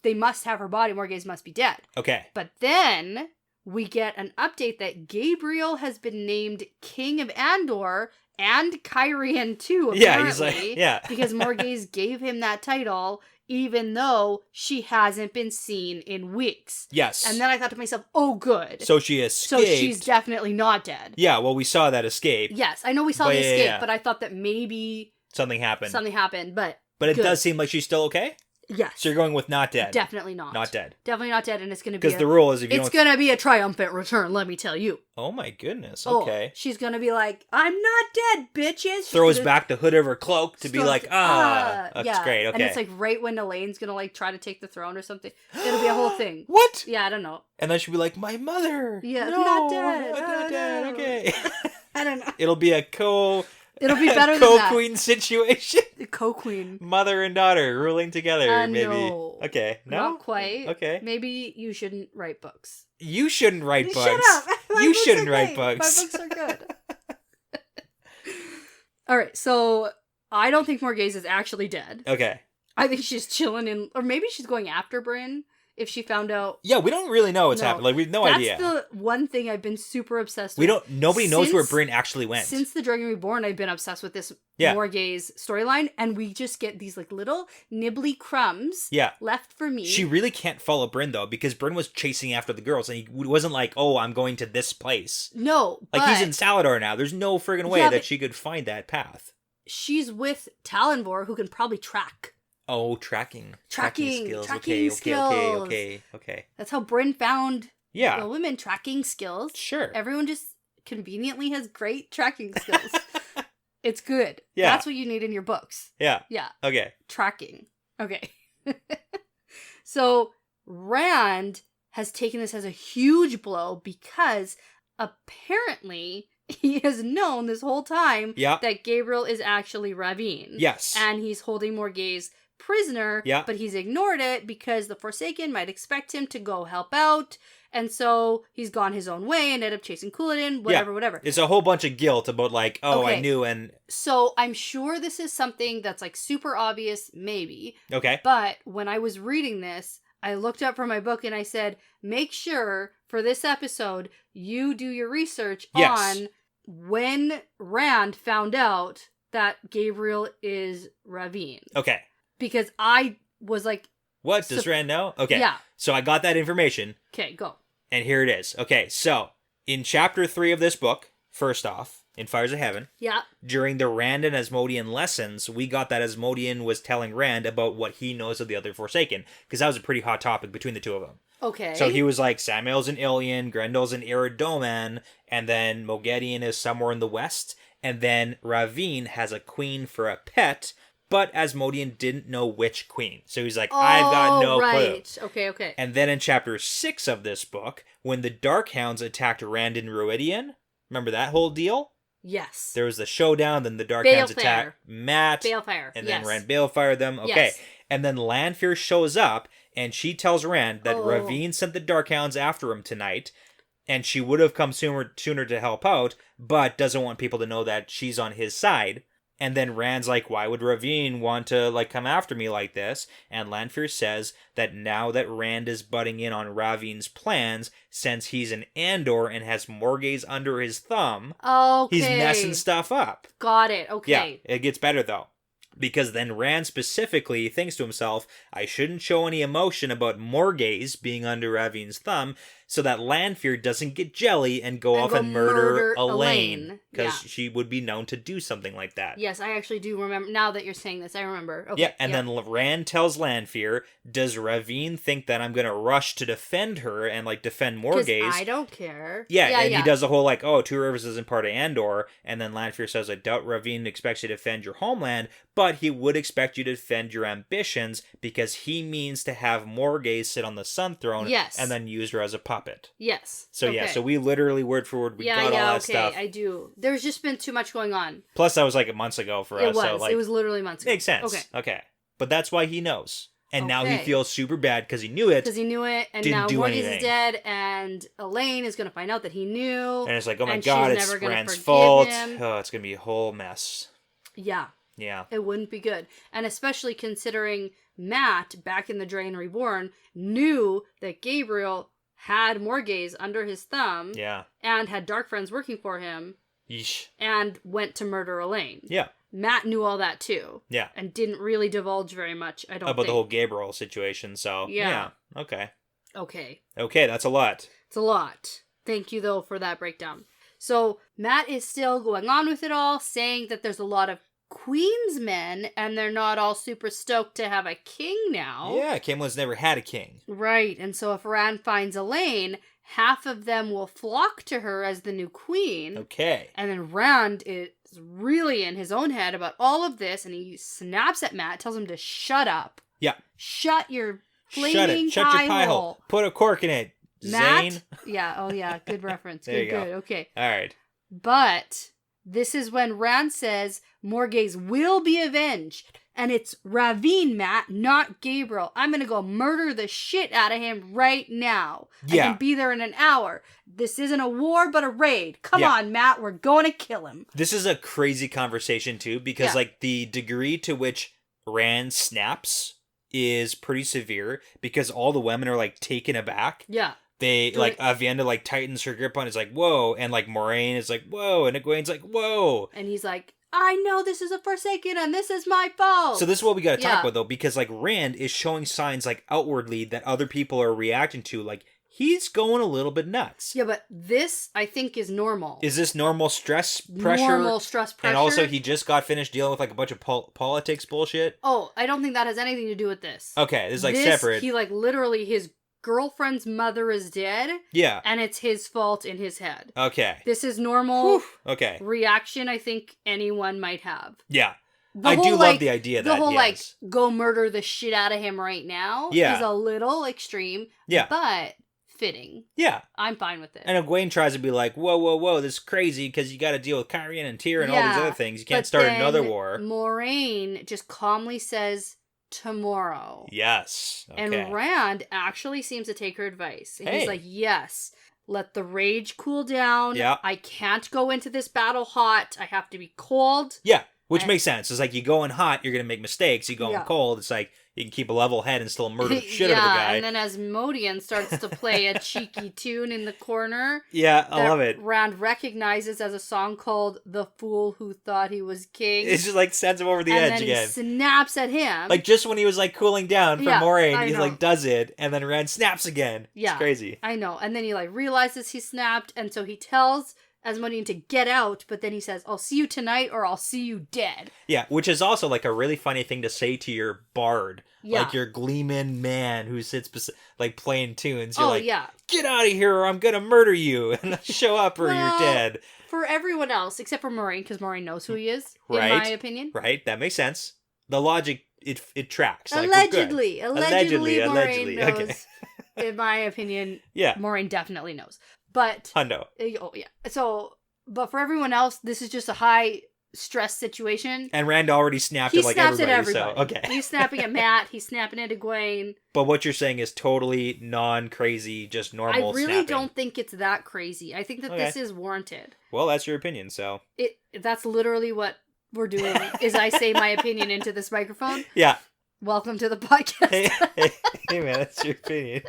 They must have her body. Morgaze must be dead. Okay. But then we get an update that Gabriel has been named King of Andor and Cairhien too, apparently. Yeah, he's like, yeah. Because Morgaze gave him that title even though she hasn't been seen in weeks. Yes. And then I thought to myself, oh, good. So she escaped. So she's definitely not dead. Yeah, well, we saw that escape. Yes, I know we saw the escape, but I thought that maybe something happened. But it does seem like she's still okay? Yes. So you're going with not dead? Definitely not. Not dead. Definitely not dead, and it's going to be because the rule is it's going to be a triumphant return, let me tell you. Oh my goodness, okay. She's going to be like, I'm not dead, bitches. Throws back the hood of her cloak to be like, that's great, okay. And it's like right when Elaine's going to like try to take the throne or something. It'll be a whole thing. What? Yeah, I don't know. And then she'll be like, my mother. Yeah, no, not dead. Not dead, okay. I don't know. It'll be It'll be better than that. Co-queen situation. Co-queen. Mother and daughter ruling together, maybe. No. Okay. No? Not quite. Okay. Maybe you shouldn't write books. You shouldn't write books. Shut up. You shouldn't write books. My books are good. All right, so I don't think Morgaze is actually dead. Okay. I think she's chilling in, or maybe she's going after Brynn. If she found out... Yeah, we don't really know what's happened. Like, we have no idea. That's the one thing I've been super obsessed with. Nobody knows where Brynn actually went. Since The Dragon Reborn, I've been obsessed with this Morgaze storyline, and we just get these, like, little nibbly crumbs left for me. She really can't follow Brynn, though, because Brynn was chasing after the girls, and he wasn't like, oh, I'm going to this place. No, like, he's in Saladar now. There's no friggin' way that she could find that path. She's with Talonvor, who can probably track. Oh, tracking skills. Okay. That's how Brynn found the women, tracking skills. Sure. Everyone just conveniently has great tracking skills. It's good. Yeah. That's what you need in your books. Yeah. Yeah. Okay. Tracking. Okay. So Rand has taken this as a huge blow because apparently he has known this whole time that Gabriel is actually Ravine. Yes. And he's holding Morgaze prisoner, but he's ignored it because the Forsaken might expect him to go help out, and so he's gone his own way and ended up chasing Couladin, whatever. It's a whole bunch of guilt about like, I knew, and... So I'm sure this is something that's like super obvious, maybe. Okay. But when I was reading this, I looked up from my book and I said, make sure for this episode, you do your research on when Rand found out that Gabriel is Ravine. Okay. Because I was like... What? Does Rand know? Okay. Yeah. So I got that information. Okay, go. And here it is. Okay, so in chapter 3 of this book, first off, in Fires of Heaven, during the Rand and Asmodean lessons, we got that Asmodean was telling Rand about what he knows of the other Forsaken, because that was a pretty hot topic between the two of them. Okay. So he was like, Samael's in Ilion, Grendel's in Iridoman, and then Moghedien is somewhere in the west, and then Ravine has a queen for a pet, but Asmodean didn't know which queen. So he's like, I've got no clue. Okay. And then in chapter 6 of this book, when the Darkhounds attacked Rand and Ruidian, remember that whole deal? Yes. There was the showdown, then the Darkhounds attacked Matt. Balefire. And then Rand Balefired them. Okay. Yes. And then Lanfear shows up, and she tells Rand that Ravine sent the Darkhounds after him tonight, and she would have come sooner to help out, but doesn't want people to know that she's on his side. And then Rand's like, why would Ravine want to like come after me like this? And Lanfear says that now that Rand is butting in on Ravine's plans, since he's an Andor and has Morgaze under his thumb, he's messing stuff up. Got it. Okay. Yeah, it gets better though. Because then Rand specifically thinks to himself, I shouldn't show any emotion about Morgaze being under Ravine's thumb, so that Lanfear doesn't get jelly and go off and murder Elaine. Because she would be known to do something like that. Yes, I actually do remember. Now that you're saying this, I remember. Okay, yeah, and then Rand tells Lanfear, does Ravine think that I'm going to rush to defend her and, like, defend Morgaze? I don't care. Yeah, and he does the whole, like, oh, Two Rivers isn't part of Andor, and then Lanfear says, I doubt Ravine expects you to defend your homeland, but he would expect you to defend your ambitions because he means to have Morgaze sit on the Sun Throne and then use her as a puppet. Yes. So so we literally word for word, we got all that stuff. I do. There's just been too much going on. Plus, that was like months ago for us. It was literally months ago. Makes sense. Okay. But that's why he knows. And now he feels super bad because he knew it. And now Morgaze is dead, and Elaine is going to find out that he knew. And it's like, oh my god, it's Rand's fault. Oh, it's going to be a whole mess. Yeah. Yeah. It wouldn't be good. And especially considering Matt, back in The Dragon Reborn, knew that Gabriel had Morgaze under his thumb. Yeah. And had dark friends working for him. Yeesh. And went to murder Elaine. Yeah. Matt knew all that too. Yeah. And didn't really divulge very much, I don't think. About the whole Gabriel situation, so. Yeah. Okay. Okay, that's a lot. It's a lot. Thank you, though, for that breakdown. So, Matt is still going on with it all, saying that there's a lot of Queen's men, and they're not all super stoked to have a king now. Yeah, Camelot's never had a king. Right, and so if Rand finds Elaine, half of them will flock to her as the new queen. Okay. And then Rand is really in his own head about all of this, and he snaps at Matt, tells him to shut up. Yeah. Shut your flaming Shut your pie hole. Put a cork in it, Matt? Zane. Yeah, oh yeah, good reference. There you go. Okay. All right. But this is when Rand says Morgaze will be avenged. And it's Ravine, Matt, not Gabriel. I'm going to go murder the shit out of him right now. Yeah. I can be there in an hour. This isn't a war, but a raid. Come on, Matt. We're going to kill him. This is a crazy conversation, too, because, like, the degree to which Rand snaps is pretty severe because all the women are, like, taken aback. Yeah. They, like, Avienda, like, tightens her grip on it. It's like, whoa. And, like, Moraine is like, whoa. And Egwene's like, whoa. And he's like, I know this is a Forsaken and this is my fault. So this is what we got to talk about, though, because, like, Rand is showing signs, like, outwardly that other people are reacting to. Like, he's going a little bit nuts. Yeah, but this, I think, is normal. Is this normal stress pressure? Normal stress pressure. And also, he just got finished dealing with, like, a bunch of politics bullshit? Oh, I don't think that has anything to do with this. Okay, this is, like, separate. He, like, literally, his girlfriend's mother is dead. Yeah. And it's his fault in his head. Okay. This is normal reaction I think anyone might have. Yeah. I do love the idea that, the whole, like, go murder the shit out of him right now is a little extreme. Yeah. But fitting. Yeah. I'm fine with it. And Egwene tries to be like, whoa, this is crazy because you got to deal with Cairhien and Tyr and all these other things. You can't start another war. Moraine just calmly says, tomorrow. Yes. Okay. And Rand actually seems to take her advice. And he's like, yes, let the rage cool down. Yeah. I can't go into this battle hot. I have to be cold. Yeah, which makes sense. It's like you go in hot, you're going to make mistakes. You go in cold, it's like you can keep a level head and still murder the shit out of the guy. And then as Modian starts to play a cheeky tune in the corner. Yeah, I love it. Rand recognizes as a song called The Fool Who Thought He Was King. It's just like sends him over the edge again. And then he snaps at him. Like just when he was like cooling down from Moraine, he like does it, and then Rand snaps again. Yeah. It's crazy. I know. And then he like realizes he snapped, and so he tells Asmodean to get out, but then he says, I'll see you tonight or I'll see you dead. Yeah, which is also like a really funny thing to say to your bard. Yeah. Like your gleeman man who sits like playing tunes. You're like, get out of here or I'm going to murder you and show up or you're dead. For everyone else, except for Moraine, because Moraine knows who he is, in my opinion. Right, that makes sense. The logic, it tracks. Allegedly. Like, Moraine knows. In my opinion, Moraine definitely knows. But Hundo. Oh yeah. So, but for everyone else, this is just a high stress situation. And Rand already snapped at like everybody. So, okay. He's snapping at Matt. He's snapping at Egwene. But what you're saying is totally non-crazy, just normal. I really snapping. Don't think it's that crazy. I think that this is warranted. Well, that's your opinion. So that's literally what we're doing. Is I say my opinion into this microphone. Yeah. Welcome to the podcast. Hey man, that's your opinion.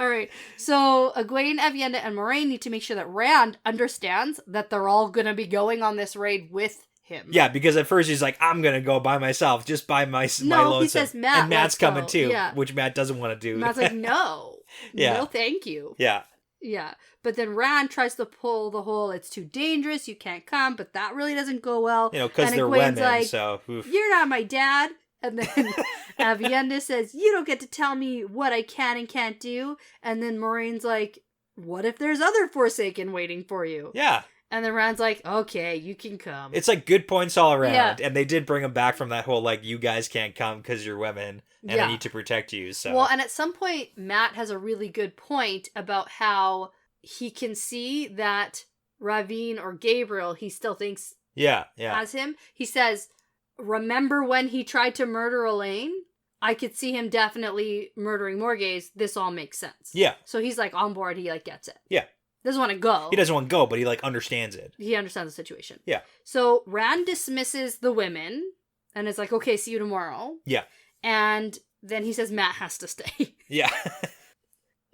All right, so Egwene, Avienda, and Moraine need to make sure that Rand understands that they're all going to be going on this raid with him. Yeah, because at first he's like, I'm going to go by myself, just by my lonesome. No, he says, Matt, and Matt's coming too, yeah. which Matt doesn't want to do. Matt's like, no. Yeah. No, thank you. Yeah. Yeah. But then Rand tries to pull the whole, it's too dangerous, you can't come, but that really doesn't go well. Because they're Egwene's women, like, so... Oof. You're not my dad. And then Aviendha says, you don't get to tell me what I can and can't do. And then Moiraine's like, what if there's other Forsaken waiting for you? Yeah. And then Rand's like, okay, you can come. It's like good points all around. Yeah. And they did bring him back from that whole, like, you guys can't come because you're women and I need to protect you. So. Well, and at some point, Matt has a really good point about how he can see that Ravine or Gabriel, he still thinks as him. He says, remember when he tried to murder Elaine? I could see him definitely murdering Morgaze. This all makes sense. Yeah. So he's like on board. He like gets it. Yeah. Doesn't want to go. He doesn't want to go, but he like understands it. He understands the situation. Yeah. So Rand dismisses the women and is like, okay, see you tomorrow. Yeah. And then he says Matt has to stay. Yeah.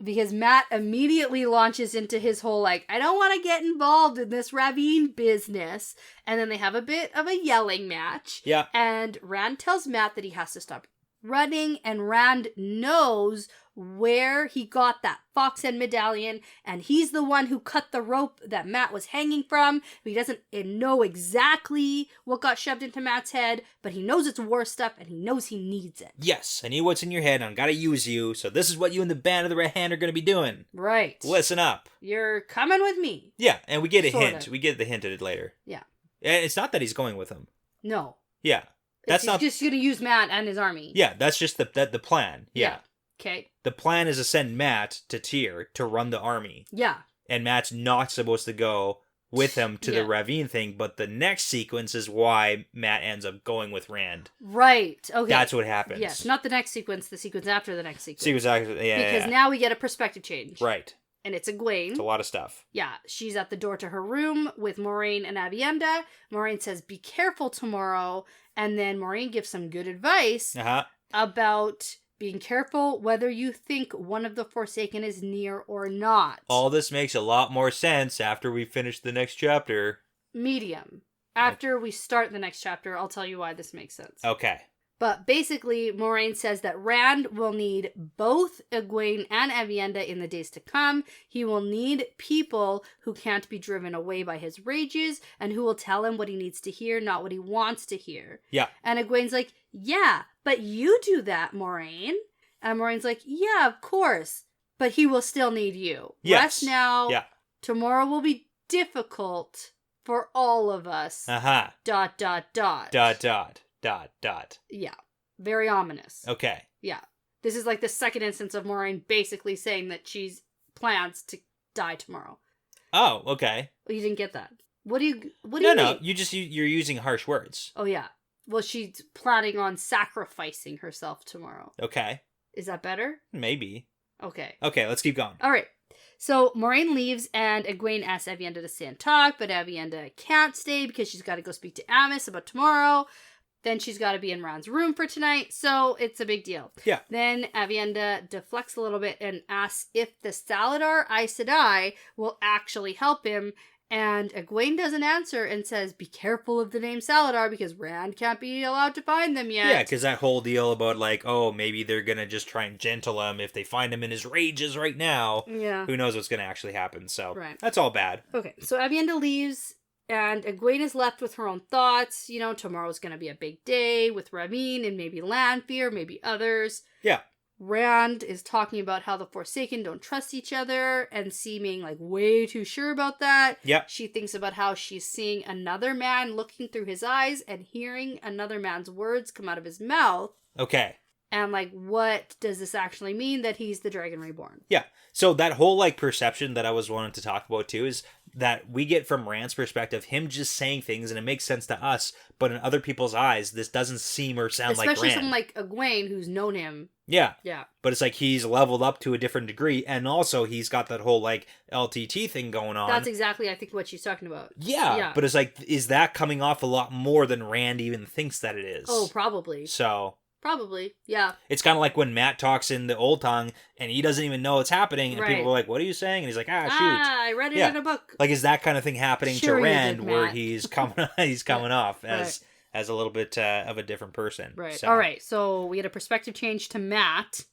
Because Matt immediately launches into his whole, like, I don't want to get involved in this Ravine business. And then they have a bit of a yelling match. Yeah. And Rand tells Matt that he has to stop running. And Rand knows where he got that fox head medallion. And he's the one who cut the rope that Matt was hanging from. He doesn't know exactly what got shoved into Matt's head. But he knows it's war stuff and he knows he needs it. Yes, I knew what's in your head and I'm gotta use you. So this is what you and the Band of the Red Hand are gonna be doing. Right. Listen up. You're coming with me. Yeah, and we get a hint. Sorta. We get the hint at it later. Yeah. And it's not that he's going with him. No. Yeah. That's He's just going to use Matt and his army. Yeah, that's just the plan. Yeah. Okay. The plan is to send Matt to Tyr to run the army. Yeah. And Matt's not supposed to go with him to the Ravine thing, but the next sequence is why Matt ends up going with Rand. Right. Okay. That's what happens. Yes, not the next sequence, the sequence after the next sequence. Because now we get a perspective change. Right. And it's Egwene. It's a lot of stuff. Yeah. She's at the door to her room with Moiraine and Aviendha. Moiraine says, be careful tomorrow. And then Moiraine gives some good advice about being careful whether you think one of the Forsaken is near or not. All this makes a lot more sense after we finish the next chapter. Medium. After we start the next chapter, I'll tell you why this makes sense. Okay. But basically, Moiraine says that Rand will need both Egwene and Aviendha in the days to come. He will need people who can't be driven away by his rages and who will tell him what he needs to hear, not what he wants to hear. Yeah. And Egwene's like, yeah, but you do that, Moiraine. And Moraine's like, yeah, of course, but he will still need you. Yes. Rest now. Yeah. Tomorrow will be difficult for all of us. Dot, dot, dot. Dot, dot. Dot, dot. Yeah. Very ominous. Okay. Yeah. This is like the second instance of Moiraine basically saying that she's plans to die tomorrow. Oh, okay. Well, you didn't get that. What do you mean? No, you're using harsh words. Oh, yeah. Well, she's planning on sacrificing herself tomorrow. Okay. Is that better? Maybe. Okay. Okay, let's keep going. All right. So Moiraine leaves and Egwene asks Aviendha to stay and talk, but Aviendha can't stay because she's got to go speak to Amos about tomorrow. Then she's got to be in Rand's room for tonight, so it's a big deal. Yeah. Then Aviendha deflects a little bit and asks if the Salidar Aes Sedai will actually help him, and Egwene doesn't answer and says, be careful of the name Salidar because Rand can't be allowed to find them yet. Yeah, because that whole deal about, like, oh, maybe they're going to just try and gentle him if they find him in his rages right now. Yeah. Who knows what's going to actually happen, so right. That's all bad. Okay, so Aviendha leaves. And Egwene is left with her own thoughts. You know, tomorrow's going to be a big day with Ravine and maybe Lanfear, maybe others. Yeah. Rand is talking about how the Forsaken don't trust each other and seeming like way too sure about that. Yeah. She thinks about how she's seeing another man looking through his eyes and hearing another man's words come out of his mouth. Okay. And like, what does this actually mean that he's the Dragon Reborn? Yeah. So that whole like perception that I was wanting to talk about too is that we get from Rand's perspective, him just saying things and it makes sense to us, but in other people's eyes, this doesn't seem or sound like Rand. Especially someone like Egwene who's known him. Yeah. Yeah. But it's like he's leveled up to a different degree, and also he's got that whole like LTT thing going on. That's exactly, I think, what she's talking about. Yeah. But it's like, is that coming off a lot more than Rand even thinks that it is? Oh, probably. So Probably, yeah. It's kind of like when Matt talks in the old tongue and he doesn't even know what's happening, and Right. people are like, "What are you saying?" And he's like, shoot. I read it in a book. Like, is that kind of thing happening Sure to you Rand, did, where Matt. he's coming off as a little bit of a different person? Right. So. All right. So we had a perspective change to Matt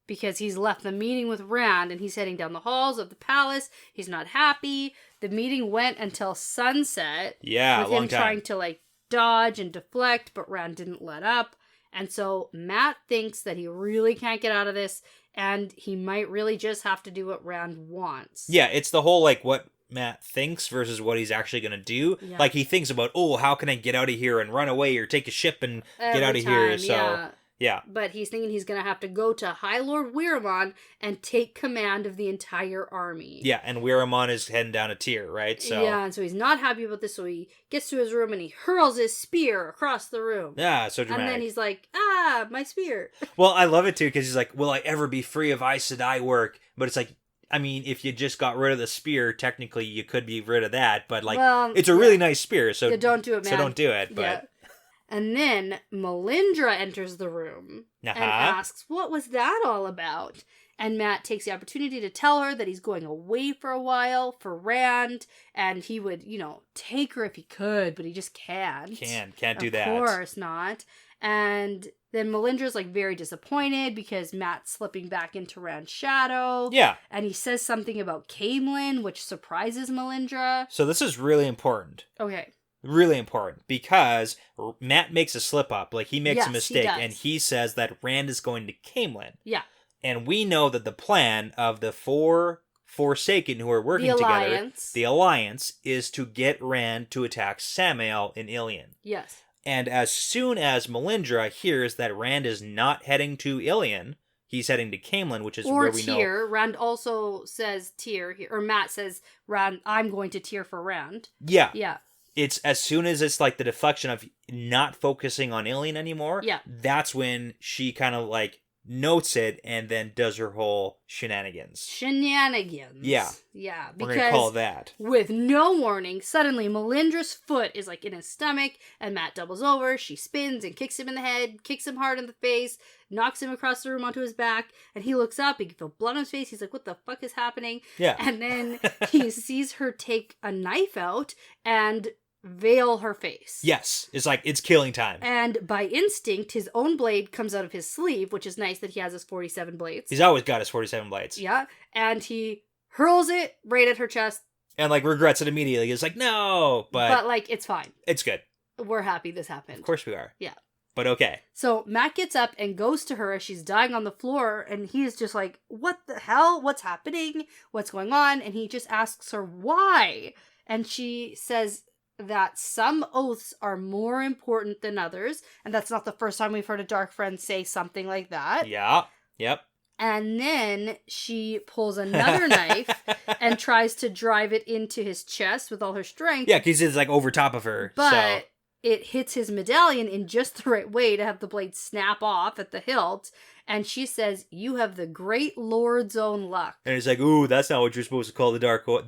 because he's left the meeting with Rand and he's heading down the halls of the palace. He's not happy. The meeting went until sunset. Yeah, with a long him time. trying to like dodge and deflect, but Rand didn't let up. And so Matt thinks that he really can't get out of this, and he might really just have to do what Rand wants. Yeah, it's the whole, like, what Matt thinks versus what he's actually going to do. Yeah. Like, he thinks about, how can I get out of here and run away or take a ship and get out of here? So, yeah. But he's thinking he's going to have to go to High Lord Weiramon and take command of the entire army. Yeah, and Weiramon is heading down a tier, right? So yeah, and so he's not happy about this, so he gets to his room and he hurls his spear across the room. Yeah, so dramatic. And then he's like, my spear. Well, I love it too, because he's like, will I ever be free of Aes Sedai work? But it's like, I mean, if you just got rid of the spear, technically you could be rid of that, but like, it's a really nice spear, so don't do it, man. So don't do it, but... Yeah. And then Melindra enters the room and asks, what was that all about? And Matt takes the opportunity to tell her that he's going away for a while for Rand, and he would, take her if he could, but he just can't. Can't do that. Of course not. And then Melindra's like very disappointed because Matt's slipping back into Rand's shadow. Yeah. And he says something about Caemlyn, which surprises Melindra. So this is really important. Okay. Really important, because Matt makes a slip up, like he makes a Yes, mistake, he does. and he says that Rand is going to Caemlyn. Yeah. And we know that the plan of the four Forsaken who are working together, the Alliance, is to get Rand to attack Samael in Ilion. Yes. And as soon as Melindra hears that Rand is not heading to Ilion, he's heading to Caemlyn, which is where we know. Rand also says Tyr, or Matt says, Rand, I'm going to Tyr for Rand. Yeah. Yeah. It's as soon as it's like the deflection of not focusing on Ilion anymore. Yeah. That's when she kind of like notes it and then does her whole shenanigans. Yeah. Yeah. We're going to call it that. With no warning, suddenly Melindra's foot is like in his stomach, and Matt doubles over. She spins and kicks him in the head, kicks him hard in the face, knocks him across the room onto his back, and he looks up. He can feel blood on his face. He's like, what the fuck is happening? Yeah. And then he sees her take a knife out and veil her face. Yes. It's like, it's killing time. And by instinct, his own blade comes out of his sleeve, which is nice that he has his 47 blades. He's always got his 47 blades. Yeah. And he hurls it right at her chest. And like regrets it immediately. He's like, no, but like, it's fine. It's good. We're happy this happened. Of course we are. Yeah. But okay. So Matt gets up and goes to her as she's dying on the floor, and he's just like, what the hell? What's happening? What's going on? And he just asks her why. And she says that some oaths are more important than others, and that's not the first time we've heard a dark friend say something like that. Yeah. Yep. And then she pulls another knife and tries to drive it into his chest with all her strength. Yeah, because it's like over top of her. But it hits his medallion in just the right way to have the blade snap off at the hilt. And she says, you have the great Lord's own luck. And he's like, ooh, that's not what you're supposed to call the dark one.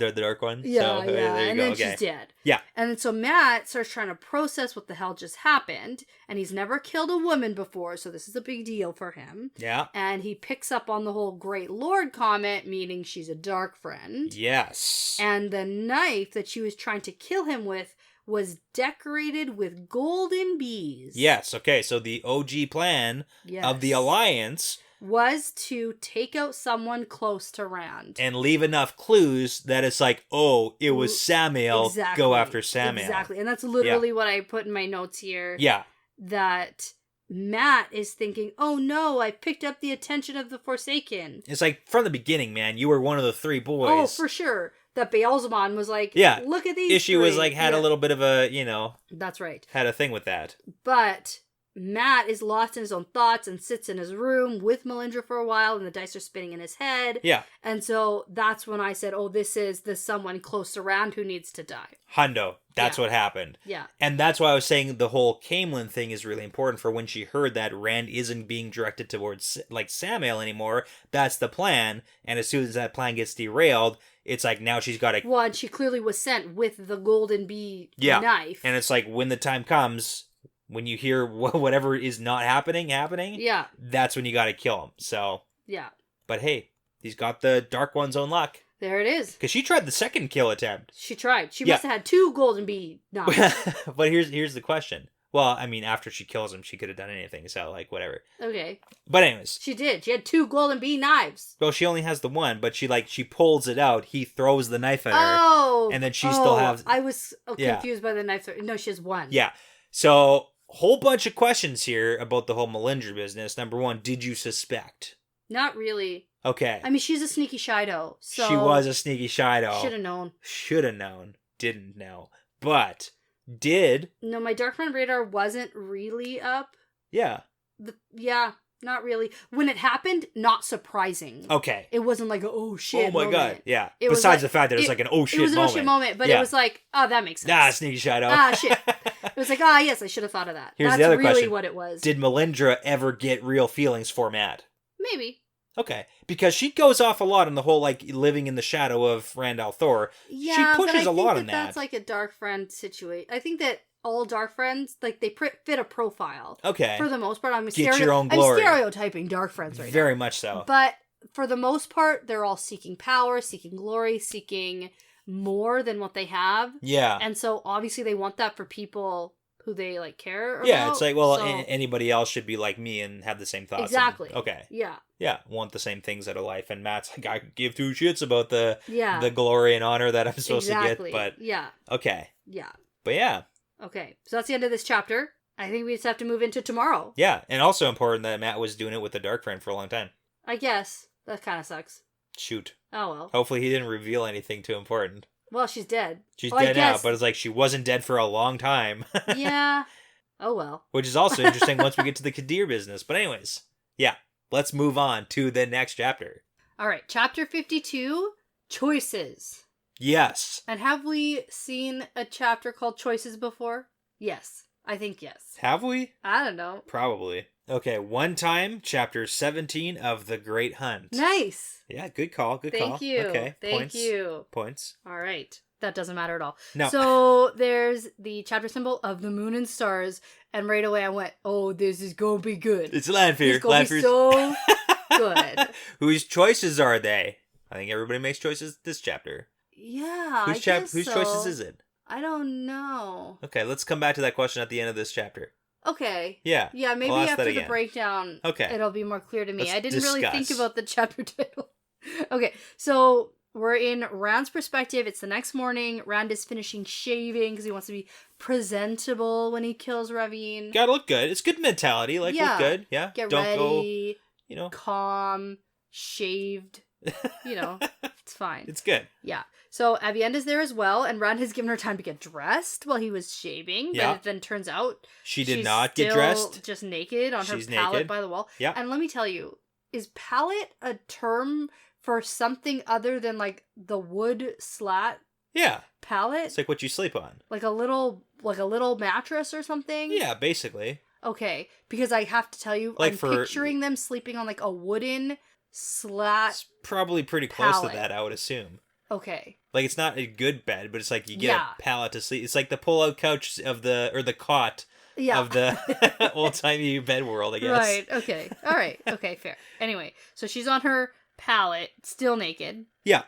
Yeah, so, yeah. There you And go. then Okay. she's dead. Yeah. And so Matt starts trying to process what the hell just happened. And he's never killed a woman before, so this is a big deal for him. Yeah. And he picks up on the whole Great Lord comment, meaning she's a dark friend. Yes. And the knife that she was trying to kill him with was decorated with golden bees. Yes. Okay. So the OG plan of the Alliance was to take out someone close to Rand. And leave enough clues that it's like, oh, it was Samael. Exactly. Go after Samael. Exactly. And that's literally what I put in my notes here. Yeah. That Matt is thinking, oh no, I picked up the attention of the Forsaken. It's like, from the beginning, man, you were one of the three boys. Oh, for sure. That Beelzebub was like, look at these Issue three. was like, had a little bit of a, That's right. had a thing with that. But Matt is lost in his own thoughts and sits in his room with Melindra for a while, and the dice are spinning in his head. Yeah. And so that's when I said, oh, this is the someone close to Rand who needs to die. Hundo. That's what happened. Yeah. And that's why I was saying the whole Caemlyn thing is really important for when she heard that Rand isn't being directed towards, like, Samael anymore. That's the plan. And as soon as that plan gets derailed, it's like now she's got to... Well, and she clearly was sent with the golden bee knife. And it's like when the time comes... when you hear whatever is not happening, Yeah. that's when you got to kill him. So, Yeah. but hey, he's got the Dark One's own luck. There it is. Because she tried the second kill attempt. She tried. She must have had 2 golden bee knives. But here's the question. Well, I mean, after she kills him, she could have done anything, so, like, whatever. Okay. But anyways. She did. She had 2 golden bee knives. Well, she only has the one, but she pulls it out. He throws the knife at her. Oh! And then she still has... I was confused by the knife. No, she has 1. Yeah. So, whole bunch of questions here about the whole Melindra business. Number 1, did you suspect? Not really. Okay. I mean, she's a sneaky Shido, so... She was a sneaky Shido. Should have known. Should have known. Didn't know. But... did. No, my Dark Friend radar wasn't really up. Yeah. Yeah, not really. When it happened, not surprising. Okay. It wasn't like a, oh shit Oh my moment. God. Yeah. It Besides was the fact that it's like an oh shit moment. It was an oh shit moment, but it was like, oh, that makes sense. Ah, sneaky Shido. Ah, shit. It was like, yes, I should have thought of that. Here's That's the other really question. what it was. Did Melindra ever get real feelings for Matt? Maybe. Okay. Because she goes off a lot on the whole, like, living in the shadow of Randall Thor. Yeah, she pushes but a lot I on think that. that's like a Dark Friend situation. I think that all Dark Friends, like, they fit a profile. Okay. For the most part, Get your own glory. I'm stereotyping Dark Friends right now. Very much so. But for the most part, they're all seeking power, seeking glory, seeking more than what they have. Yeah. And so, obviously, they want that for people who they, like, care about. Yeah, it's like, well, so... anybody else should be like me and have the same thoughts. Exactly. Okay. Yeah. Yeah, want the same things out of life. And Matt's like, I give 2 shits about the glory and honor that I'm supposed to get. But yeah. Okay. Yeah. But yeah. Okay. So that's the end of this chapter. I think we just have to move into tomorrow. Yeah, and also important that Matt was doing it with the Dark Friend for a long time. I guess. That kind of sucks. Shoot. Oh, well. Hopefully he didn't reveal anything too important. Well, she's dead. She's dead now, but it's like she wasn't dead for a long time. Yeah. Oh, well. Which is also interesting once we get to the Kadir business. But anyways, yeah, let's move on to the next chapter. All right, chapter 52, Choices. Yes. And have we seen a chapter called Choices before? Yes. I think yes. Have we? I don't know. Probably. Okay, one time, chapter 17 of The Great Hunt. Nice. Yeah, good call, good call. Thank you. Okay, Thank you. Points. All right. That doesn't matter at all. No. So there's the chapter symbol of the moon and stars, and right away I went, oh, this is going to be good. It's Lanfear. It's going to be so good. Whose choices are they? I think everybody makes choices this chapter. Yeah, Whose choices is it? I don't know. Okay, let's come back to that question at the end of this chapter. Okay. Yeah. Yeah, maybe after the breakdown, it'll be more clear to me. Let's I didn't really discuss. think about the chapter title. Okay, so we're in Rand's perspective. It's the next morning. Rand is finishing shaving because he wants to be presentable when he kills Ravine. Gotta look good. It's good mentality. Like, look good. Yeah. Get Don't ready. Go, calm, shaved. It's fine. It's good. Yeah. So Avienda's there as well, and Rand has given her time to get dressed while he was shaving. Yeah. But it then turns out she did she's not still get dressed. Just naked on She's her pallet naked. by the wall. Yeah. And let me tell you, is pallet a term for something other than like the wood slat? Yeah. Pallet? It's like what you sleep on. Like a little mattress or something? Yeah, basically. Okay, because I have to tell you, like I'm picturing them sleeping on like a wooden slat. It's probably pretty close pallet. to that, I would assume. Okay. Like, it's not a good bed, but it's like you get a pallet to sleep. It's like the pull-out couch of the cot of the old-timey bed world, I guess. Right, okay. All right, okay, fair. Anyway, so she's on her pallet, still naked. Yeah.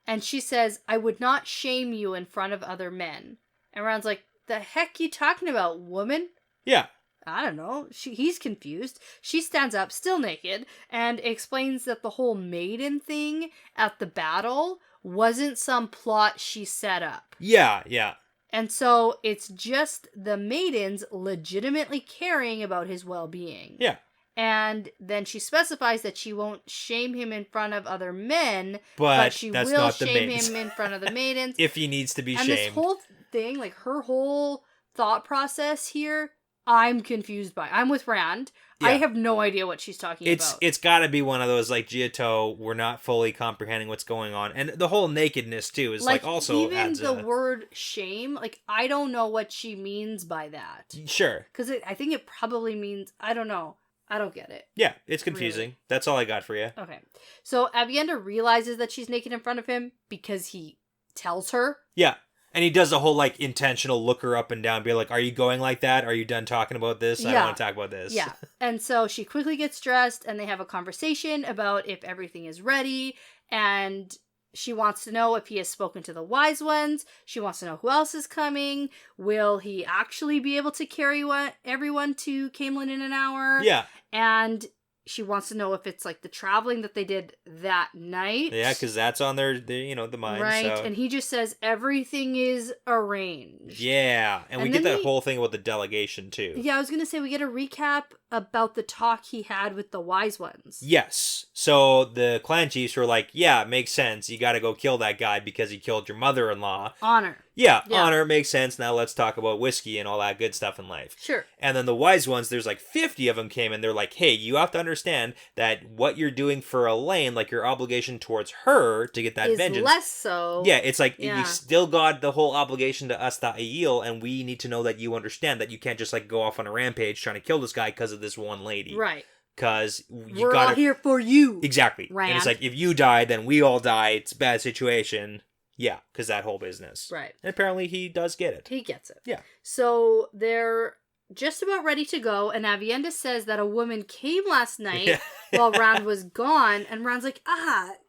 And she says, I would not shame you in front of other men. And Rand's like, the heck you talking about, woman? Yeah. I don't know. He's confused. She stands up, still naked, and explains that the whole maiden thing at the battle wasn't some plot she set up. Yeah, yeah. And so it's just the maidens legitimately caring about his well-being. Yeah. And then she specifies that she won't shame him in front of other men, but she that's will not the shame maidens. him in front of the maidens. If he needs to be and shamed. This whole thing, like her whole thought process here, I'm confused by. I'm with Rand. Yeah. I have no idea what she's talking about. It's got to be one of those, like, Giotto, we're not fully comprehending what's going on. And the whole nakedness, too, is, like also even adds the word shame, like, I don't know what she means by that. Sure. Because I think it probably means, I don't know. I don't get it. Yeah, it's confusing. Really. That's all I got for you. Okay. So Avienda realizes that she's naked in front of him because he tells her. Yeah. And he does the whole, like, intentional look her up and down, be like, are you going like that? Are you done talking about this? I don't want to talk about this. Yeah. And so she quickly gets dressed, and they have a conversation about if everything is ready, and she wants to know if he has spoken to the wise ones. She wants to know who else is coming. Will he actually be able to carry everyone to Cairhien in an hour? Yeah. And she wants to know if it's like the traveling that they did that night. Yeah, because that's on their the mind. Right, so. and he just says everything is arranged. Yeah, and we get that whole thing about the delegation, too. Yeah, I was going to say, we get a recap about the talk he had with the wise ones. Yes. So the clan chiefs were like, yeah, it makes sense. You got to go kill that guy because he killed your mother-in-law. Honor. Yeah, honor makes sense. Now let's talk about whiskey and all that good stuff in life. Sure. And then the wise ones, there's like 50 of them came and they're like, hey, you have to understand that what you're doing for Elaine, like your obligation towards her to get that is vengeance. less so. Yeah, it's like you still got the whole obligation to us, the Aiel, and we need to know that you understand that you can't just like go off on a rampage trying to kill this guy because of this one lady. Right. Because we're all here for you. Exactly. Rand. And it's like, if you die, then we all die. It's a bad situation. Yeah, because that whole business. Right. And apparently he does get it. He gets it. Yeah. So they're just about ready to go, and Avienda says that a woman came last night while Rand was gone, and Rand's like,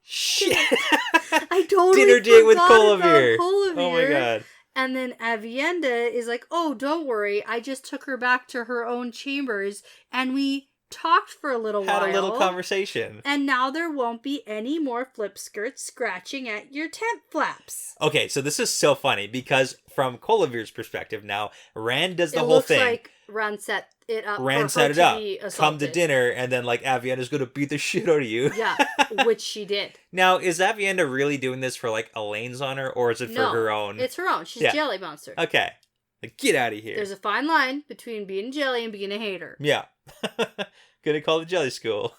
shit. I totally Dinner date with Colavir. Oh my god. And then Avienda is like, oh, don't worry, I just took her back to her own chambers, and we talked for a little while. Had a little conversation. And now there won't be any more flip skirts scratching at your tent flaps. Okay, so this is so funny because from Colavir's perspective now, Rand does the whole thing. It looks like Rand set it up Rand for her to be assaulted. Come to dinner, and then like Avienda's going to beat the shit out of you. Yeah, which she did. Now, is Avienda really doing this for like Elaine's honor, or is it for her own? It's her own. She's a jelly monster. Okay. Like, get out of here. There's a fine line between being jelly and being a hater. Yeah. Gonna call the jelly school.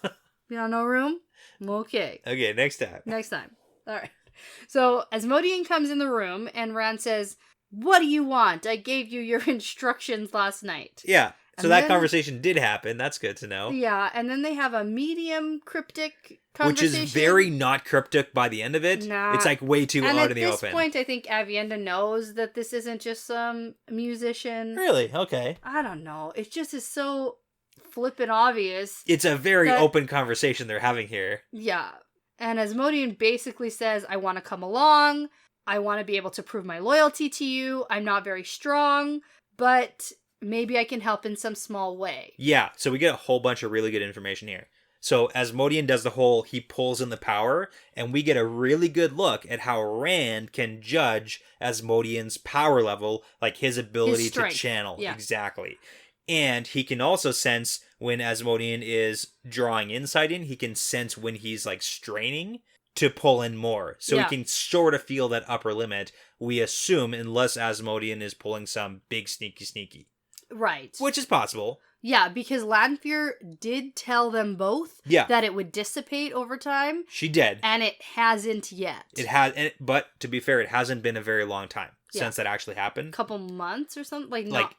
You got no room? Okay. Okay, next time. Next time. All right. So Asmodean comes in the room and Rand says, what do you want? I gave you your instructions last night. Yeah. So that conversation did happen. That's good to know. Yeah. And then they have a medium cryptic conversation. Which is very not cryptic by the end of it. Nah. It's like way too out in the open. At this point, I think Avienda knows that this isn't just some musician. Really? Okay. I don't know. It just is so flippin' obvious. It's a very open conversation they're having here. Yeah. And Asmodean basically says, I want to come along. I want to be able to prove my loyalty to you. I'm not very strong, but maybe I can help in some small way. Yeah. So we get a whole bunch of really good information here. So Asmodean does the whole, he pulls in the power, and we get a really good look at how Rand can judge Asmodean's power level, like his ability to channel. Yeah. Exactly. And he can also sense when Asmodean is drawing insight in, he can sense when he's like straining to pull in more. So he can sort of feel that upper limit, we assume, unless Asmodean is pulling some big sneaky. Right. Which is possible. Yeah, because Lanfear did tell them both that it would dissipate over time. She did. And it hasn't yet. It has, but to be fair, it hasn't been a very long time since that actually happened. Couple months or something? That.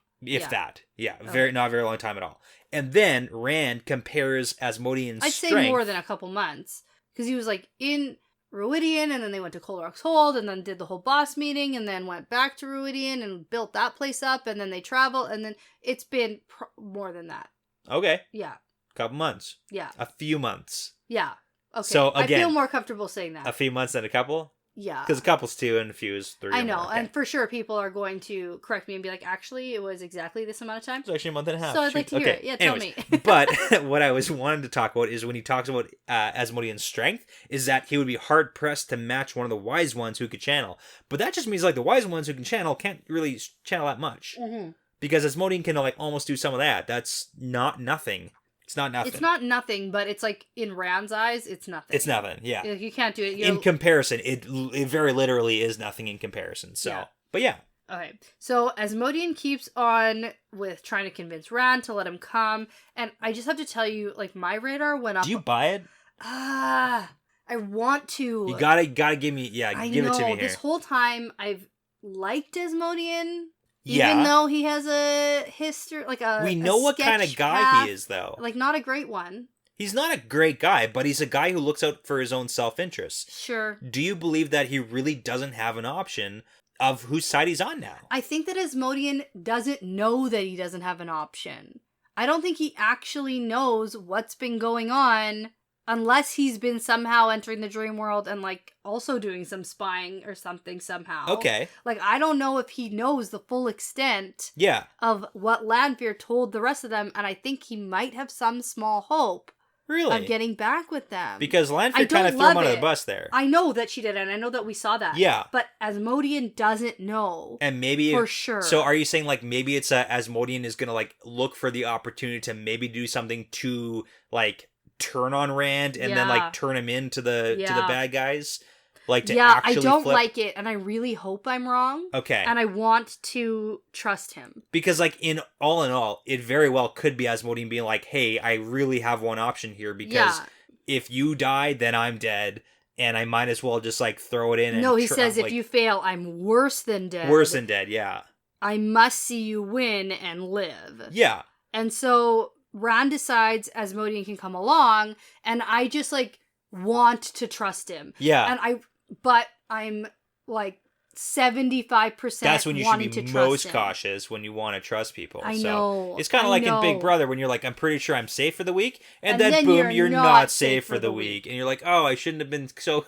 Yeah, not a very long time at all. And then Rand compares Asmodean's strength. I'd say more than a couple months. Because he was like in Ruidian, and then they went to Colrock's Hold, and then did the whole boss meeting, and then went back to Ruidian and built that place up, and then they traveled, and then it's been more than that. Okay. Yeah. Couple months. Yeah. A few months. Yeah. Okay. So again, I feel more comfortable saying that. A few months than a couple? Yeah. Because a couple's 2 and a few is 3. I know, and for sure people are going to correct me and be like, actually, it was exactly this amount of time. It's actually a month and a half. So I'd like to hear it. Yeah, tell me. But what I was wanting to talk about is when he talks about Asmodean's strength, is that he would be hard-pressed to match one of the wise ones who could channel. But that just means like the wise ones who can channel can't really channel that much. Mm-hmm. Because Asmodean can like almost do some of that. That's not nothing. It's not nothing. It's not nothing, but it's like, in Rand's eyes, it's nothing. It's nothing, yeah. You can't do it. In comparison, it very literally is nothing in comparison, so. Yeah. But yeah. Okay, so Asmodean keeps on with trying to convince Rand to let him come, and I just have to tell you, like, my radar went up. Do you buy it? I want to. You gotta give me, give it to me here. This whole time, I've liked Asmodean. Even though he has a history, like we know what kind of guy he is, though. Like, not a great one. He's not a great guy, but he's a guy who looks out for his own self-interest. Sure. Do you believe that he really doesn't have an option of whose side he's on now. I think that Asmodean doesn't know that he doesn't have an option. I don't think he actually knows what's been going on unless he's been somehow entering the dream world and, like, also doing some spying or something somehow. Okay. Like, I don't know if he knows the full extent of what Lanfear told the rest of them, and I think he might have some small hope of getting back with them. Because Lanfear kind of threw him under the bus there. I know that she did, and I know that we saw that. Yeah. But Asmodean doesn't know. And maybe... For sure. So are you saying, like, maybe it's Asmodean is going to, like, look for the opportunity to maybe do something to, like... turn on Rand and then like turn him into the bad guys, like to actually I don't flip. like it, and I really hope I'm wrong. Okay, and I want to trust him because like in all, it very well could be Asmodean being like, "Hey, I really have one option here because if you die, then I'm dead, and I might as well just like throw it in." And he says, "If you fail, I'm worse than dead. Worse than dead, yeah. I must see you win and live." Yeah, and so. Rand decides Asmodean can come along, and I just, like, want to trust him. Yeah. But I'm, like, 75% that's when you wanting should be to most trust cautious when you want to trust people. I know. It's kind of like in Big Brother when you're like, I'm pretty sure I'm safe for the week, and then boom, you're not safe for the week. And you're like, oh, I shouldn't have been so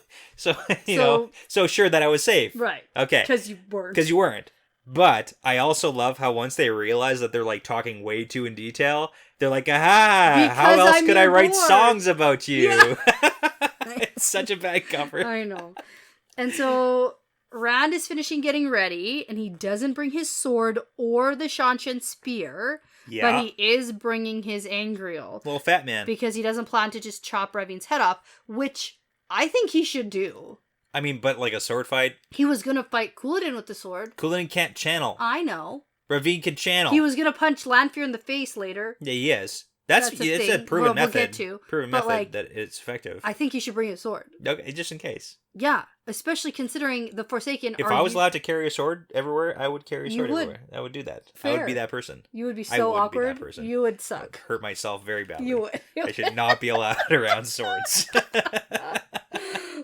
sure that I was safe. Right. Okay. Because you weren't. But I also love how once they realize that they're like talking way too in detail, they're like, aha, because how else could I write songs about you? Yeah. It's such a bad cover. I know. And so Rand is finishing getting ready, and he doesn't bring his sword or the Shanshan spear, but he is bringing his Angreal. Little fat man. Because he doesn't plan to just chop Revin's head off, which I think he should do. I mean, but like a sword fight? He was going to fight Couladin with the sword. Couladin can't channel. I know. Ravine can channel. He was going to punch Lanfear in the face later. Yeah, he is. It's a proven method. We'll get to. Proven method like, that it's effective. I think he should bring a sword. Okay, just in case. Yeah, especially considering the Forsaken. If I was allowed to carry a sword everywhere, I would carry a sword everywhere. I would do that. Fair. I would be that person. You would be so awkward. Be that person. You would suck. I would hurt myself very badly. You would. I should not be allowed around swords.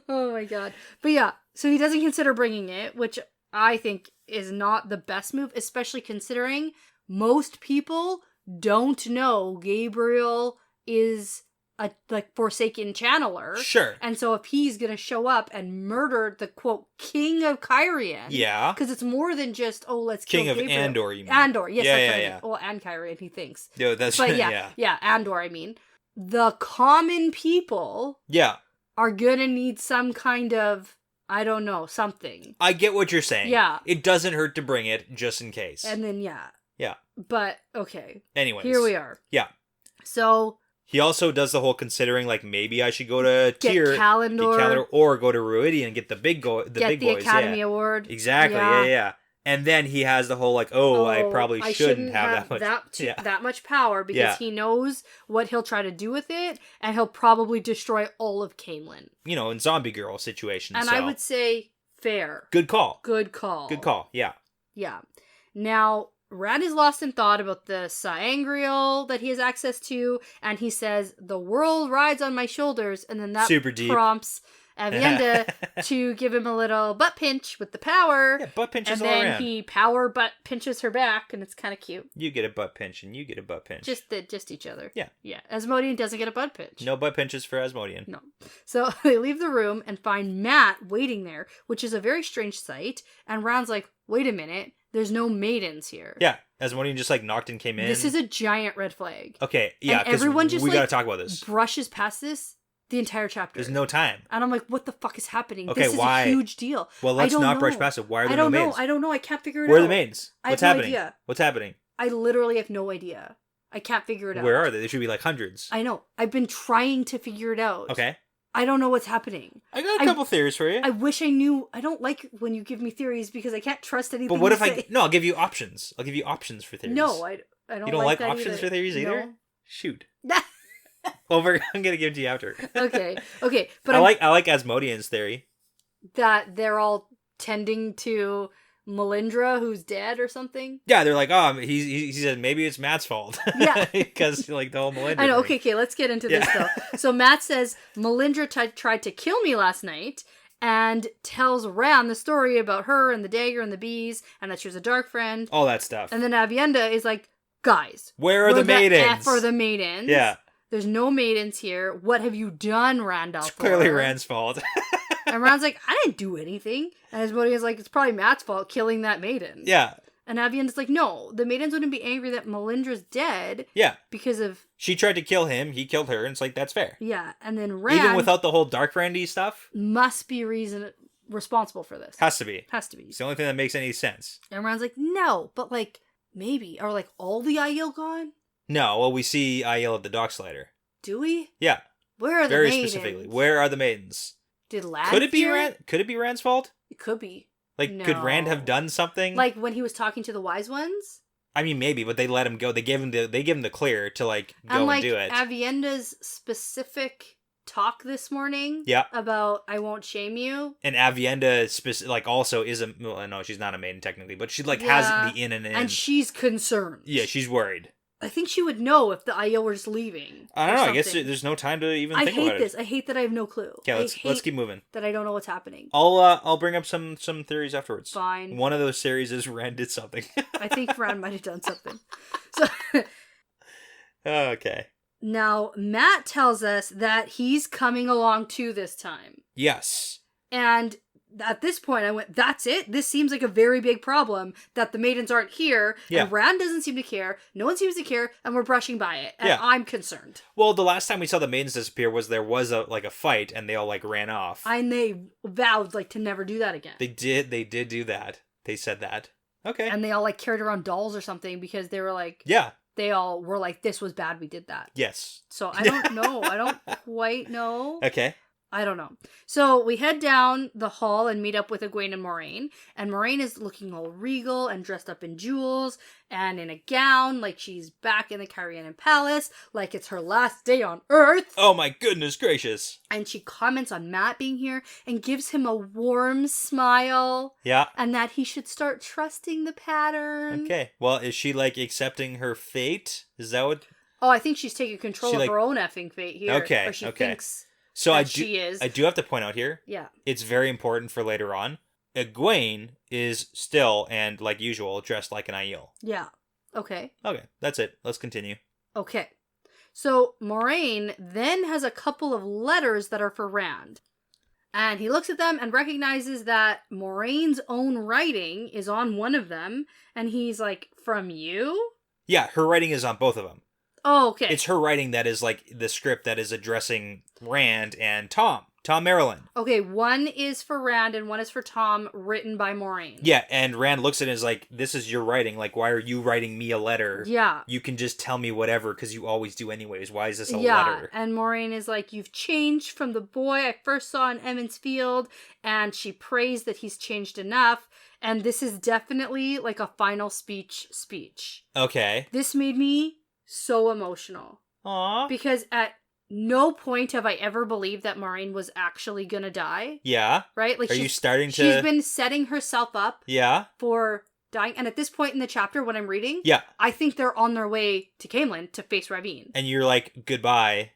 Oh my god. But yeah, so he doesn't consider bringing it, which I think is not the best move, especially considering most people don't know Gabriel is a Forsaken channeler. Sure. And so if he's going to show up and murder the, quote, king of Cairhien. Yeah. Because it's more than just, let's kill King Gabriel. of Andor, you mean. Andor, yes. Yeah, that's what yeah. I mean. Well, and Cairhien, he thinks. Yeah, that's but yeah, Andor, I mean. The common people are going to need some kind of, I don't know, something. I get what you're saying. Yeah. It doesn't hurt to bring it, just in case. And then, Yeah. But, okay. Anyways. Here we are. Yeah. So... He also does the whole considering, like, maybe I should go to Tyr, Kalandor, or go to Ruidian and get the big boys. Get the Academy Award. Exactly, yeah. And then he has the whole, like, I probably shouldn't have that much power, because he knows what he'll try to do with it, and he'll probably destroy all of Caemlyn. In Zombie Girl situations. And I would say, fair. Good call, yeah. Yeah. Now... Rand is lost in thought about the Sangreal that he has access to, and he says, the world rides on my shoulders, and then that super deep prompts Avienda to give him a little butt pinch with the power. Yeah, butt pinches all around. around. And then he power butt pinches her back, and it's kind of cute. You get a butt pinch, and you get a butt pinch. Just each other. Yeah. Yeah. Asmodean doesn't get a butt pinch. No butt pinches for Asmodean. No. So they leave the room and find Matt waiting there, which is a very strange sight, and Rand's like, wait a minute, there's no maidens here. Yeah. Asmodean just, like, knocked and came in. This is a giant red flag. Okay, yeah, because everyone just, we gotta talk about this. Brushes past this the entire chapter. There's no time. And I'm like, what the fuck is happening? Okay, this is why? a huge deal. Well, let's not brush past it. Why are there no maids? I don't know. I can't figure it out. Where are the maids? What's happening? No idea. What's happening? I literally have no idea. I can't figure it out. Where are they? There should be, like, hundreds. I know. I've been trying to figure it out. Okay. I don't know what's happening. I got a couple theories for you. I wish I knew. I don't like when you give me theories because I can't trust anything. But what if No, I'll give you options. I'll give you options for theories. No, I don't. You don't like that options for theories either? No. Shoot. I'm gonna give it to you after. Okay, but I like Asmodean's theory that they're all tending to Melindra, who's dead or something. Yeah, they're like, he said maybe it's Matt's fault. Yeah, because like the whole Melindra. I know. Thing. Okay, let's get into this though. So Matt says Melindra tried to kill me last night, and tells Rand the story about her and the dagger and the bees and that she was a dark friend. All that stuff. And then Avienda is like, guys, where are the maidens? F are the maidens? Yeah. There's no maidens here. What have you done, Randolph? It's clearly Rand's fault. And Rand's like, I didn't do anything. And his buddy is like, it's probably Matt's fault killing that maiden. Yeah. And Avienda's like, no, the maidens wouldn't be angry that Melindra's dead. Yeah. Because of... She tried to kill him, he killed her, and it's like, that's fair. Yeah, and then Rand... Even without the whole Dark Brandy stuff? Must be responsible for this. Has to be. Has to be. It's the only thing that makes any sense. And Rand's like, no, but like, maybe. Are like all the Aiel gone? No, well, we see Aiel at the docks later. Do we? Yeah. Where are the Very maidens? specifically. Where are the maidens? Did Lad Could it be hear? Rand? Could it be Rand's fault? It could be. Like, could Rand have done something? Like when he was talking to the wise ones? I mean, maybe, but they let him go. They gave him the clear to like go and do it. Avienda's specific talk this morning. Yeah. About I won't shame you. And Avienda like also is a no, she's not a maiden technically, but she like has the in and in. And she's concerned. Yeah, she's worried. I think she would know if the Aiel were just leaving. I don't know. I guess there's no time to even think about it. I hate this. I hate that I have no clue. Okay, let's keep moving. That I don't know what's happening. I'll bring up some theories afterwards. Fine. One of those theories is Rand did something. I think Rand might have done something. So okay. Now Matt tells us that he's coming along too this time. Yes. And at this point, I went, that's it? This seems like a very big problem that the maidens aren't here, and Rand doesn't seem to care, no one seems to care, and we're brushing by it, and I'm concerned. Well, the last time we saw the maidens disappear there was a fight, and they all, like, ran off. And they vowed, like, to never do that again. They did do that. They said that. Okay. And they all, like, carried around dolls or something, because they were like... Yeah. They all were like, this was bad, we did that. Yes. So I don't know. I don't quite know. Okay. I don't know. So we head down the hall and meet up with Egwene and Moraine. And Moraine is looking all regal and dressed up in jewels and in a gown, like she's back in the Cairhien palace, like it's her last day on Earth. Oh my goodness gracious. And she comments on Matt being here and gives him a warm smile. Yeah. And that he should start trusting the pattern. Okay. Well, is she like accepting her fate? Is that what? Oh, I think she's taking control of her own effing fate here. Okay. Or she thinks... So I do have to point out here. Yeah. It's very important for later on. Egwene is still, and like usual, dressed like an Aiel. Yeah. Okay. Okay, that's it. Let's continue. Okay. So Moraine then has a couple of letters that are for Rand. And he looks at them and recognizes that Moraine's own writing is on one of them. And he's like, from you? Yeah, her writing is on both of them. Oh, okay. It's her writing that is like the script that is addressing Rand and Tom Maryland. Okay, one is for Rand and one is for Tom, written by Moraine. Yeah, and Rand looks at it and is like, this is your writing. Like, why are you writing me a letter? Yeah. You can just tell me whatever, because you always do anyways. Why is this a letter? And Moraine is like, you've changed from the boy I first saw in Emmons Field, and she prays that he's changed enough. And this is definitely like a final speech. Okay. This made me so emotional. Aww. Because at no point have I ever believed that Moraine was actually gonna die. Yeah. Right? Like, are you starting to... She's been setting herself up for dying. And at this point in the chapter, when I'm reading, I think they're on their way to Caemlyn to face Ravine. And you're like, goodbye.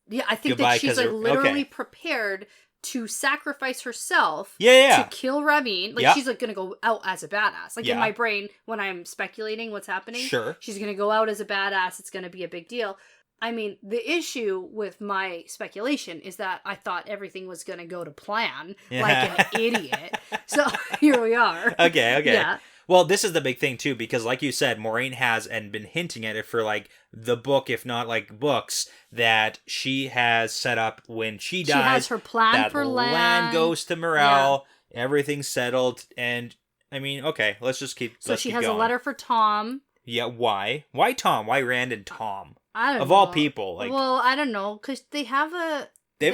Yeah, I think that she's like literally prepared to sacrifice herself to kill Ravine. Like, she's like gonna go out as a badass. Like, in my brain, when I'm speculating what's happening, she's gonna go out as a badass. It's gonna be a big deal. I mean, the issue with my speculation is that I thought everything was gonna go to plan, like an idiot. So here we are. Okay. Yeah. Well, this is the big thing, too, because like you said, Moraine has and been hinting at it for, like, the book, if not, like, books, that she has set up when she dies. She has her plan for land. Land goes to Morale, everything's settled, and, I mean, okay, let's keep going. A letter for Tom. Yeah, why? Why Tom? Why Rand and Tom? I don't know. Of all people. Like, well, I don't know, because they have a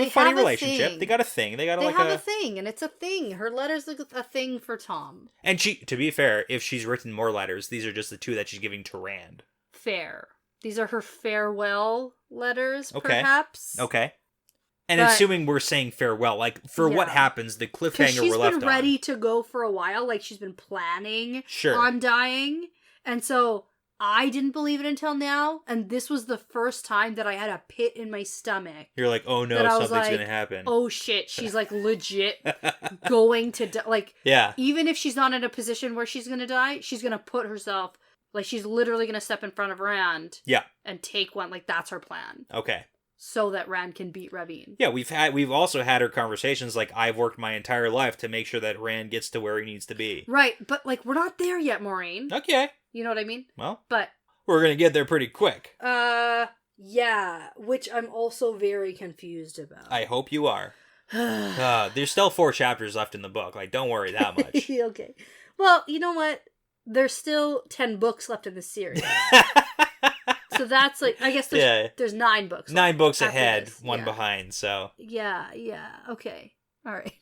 funny relationship. They got a thing. They have a thing, and it's a thing. Her letter's like a thing for Tom. And to be fair, if she's written more letters, these are just the two that she's giving to Rand. Fair. These are her farewell letters, perhaps. Okay. And assuming we're saying farewell, like, for what happens, the cliffhanger we're left on. She's been ready to go for a while, like she's been planning on dying. And so I didn't believe it until now, and this was the first time that I had a pit in my stomach. You're like, oh no, something's gonna happen. Oh shit, she's like legit going to die. Like, yeah. Even if she's not in a position where she's gonna die, she's gonna put herself, like, she's literally gonna step in front of Rand. Yeah. And take one. Like, that's her plan. Okay. So that Rand can beat Ravine. Yeah, we've also had our conversations, like, I've worked my entire life to make sure that Rand gets to where he needs to be. Right, but, like, we're not there yet, Maureen. Okay. You know what I mean? Well, but we're gonna get there pretty quick. Yeah, which I'm also very confused about. I hope you are. There's still 4 chapters left in the book. Like, don't worry that much. Okay. Well, you know what? There's still 10 books left in the series. So that's like, I guess there's 9 books. 9 books ahead, this. one behind, so. Yeah, okay. All right.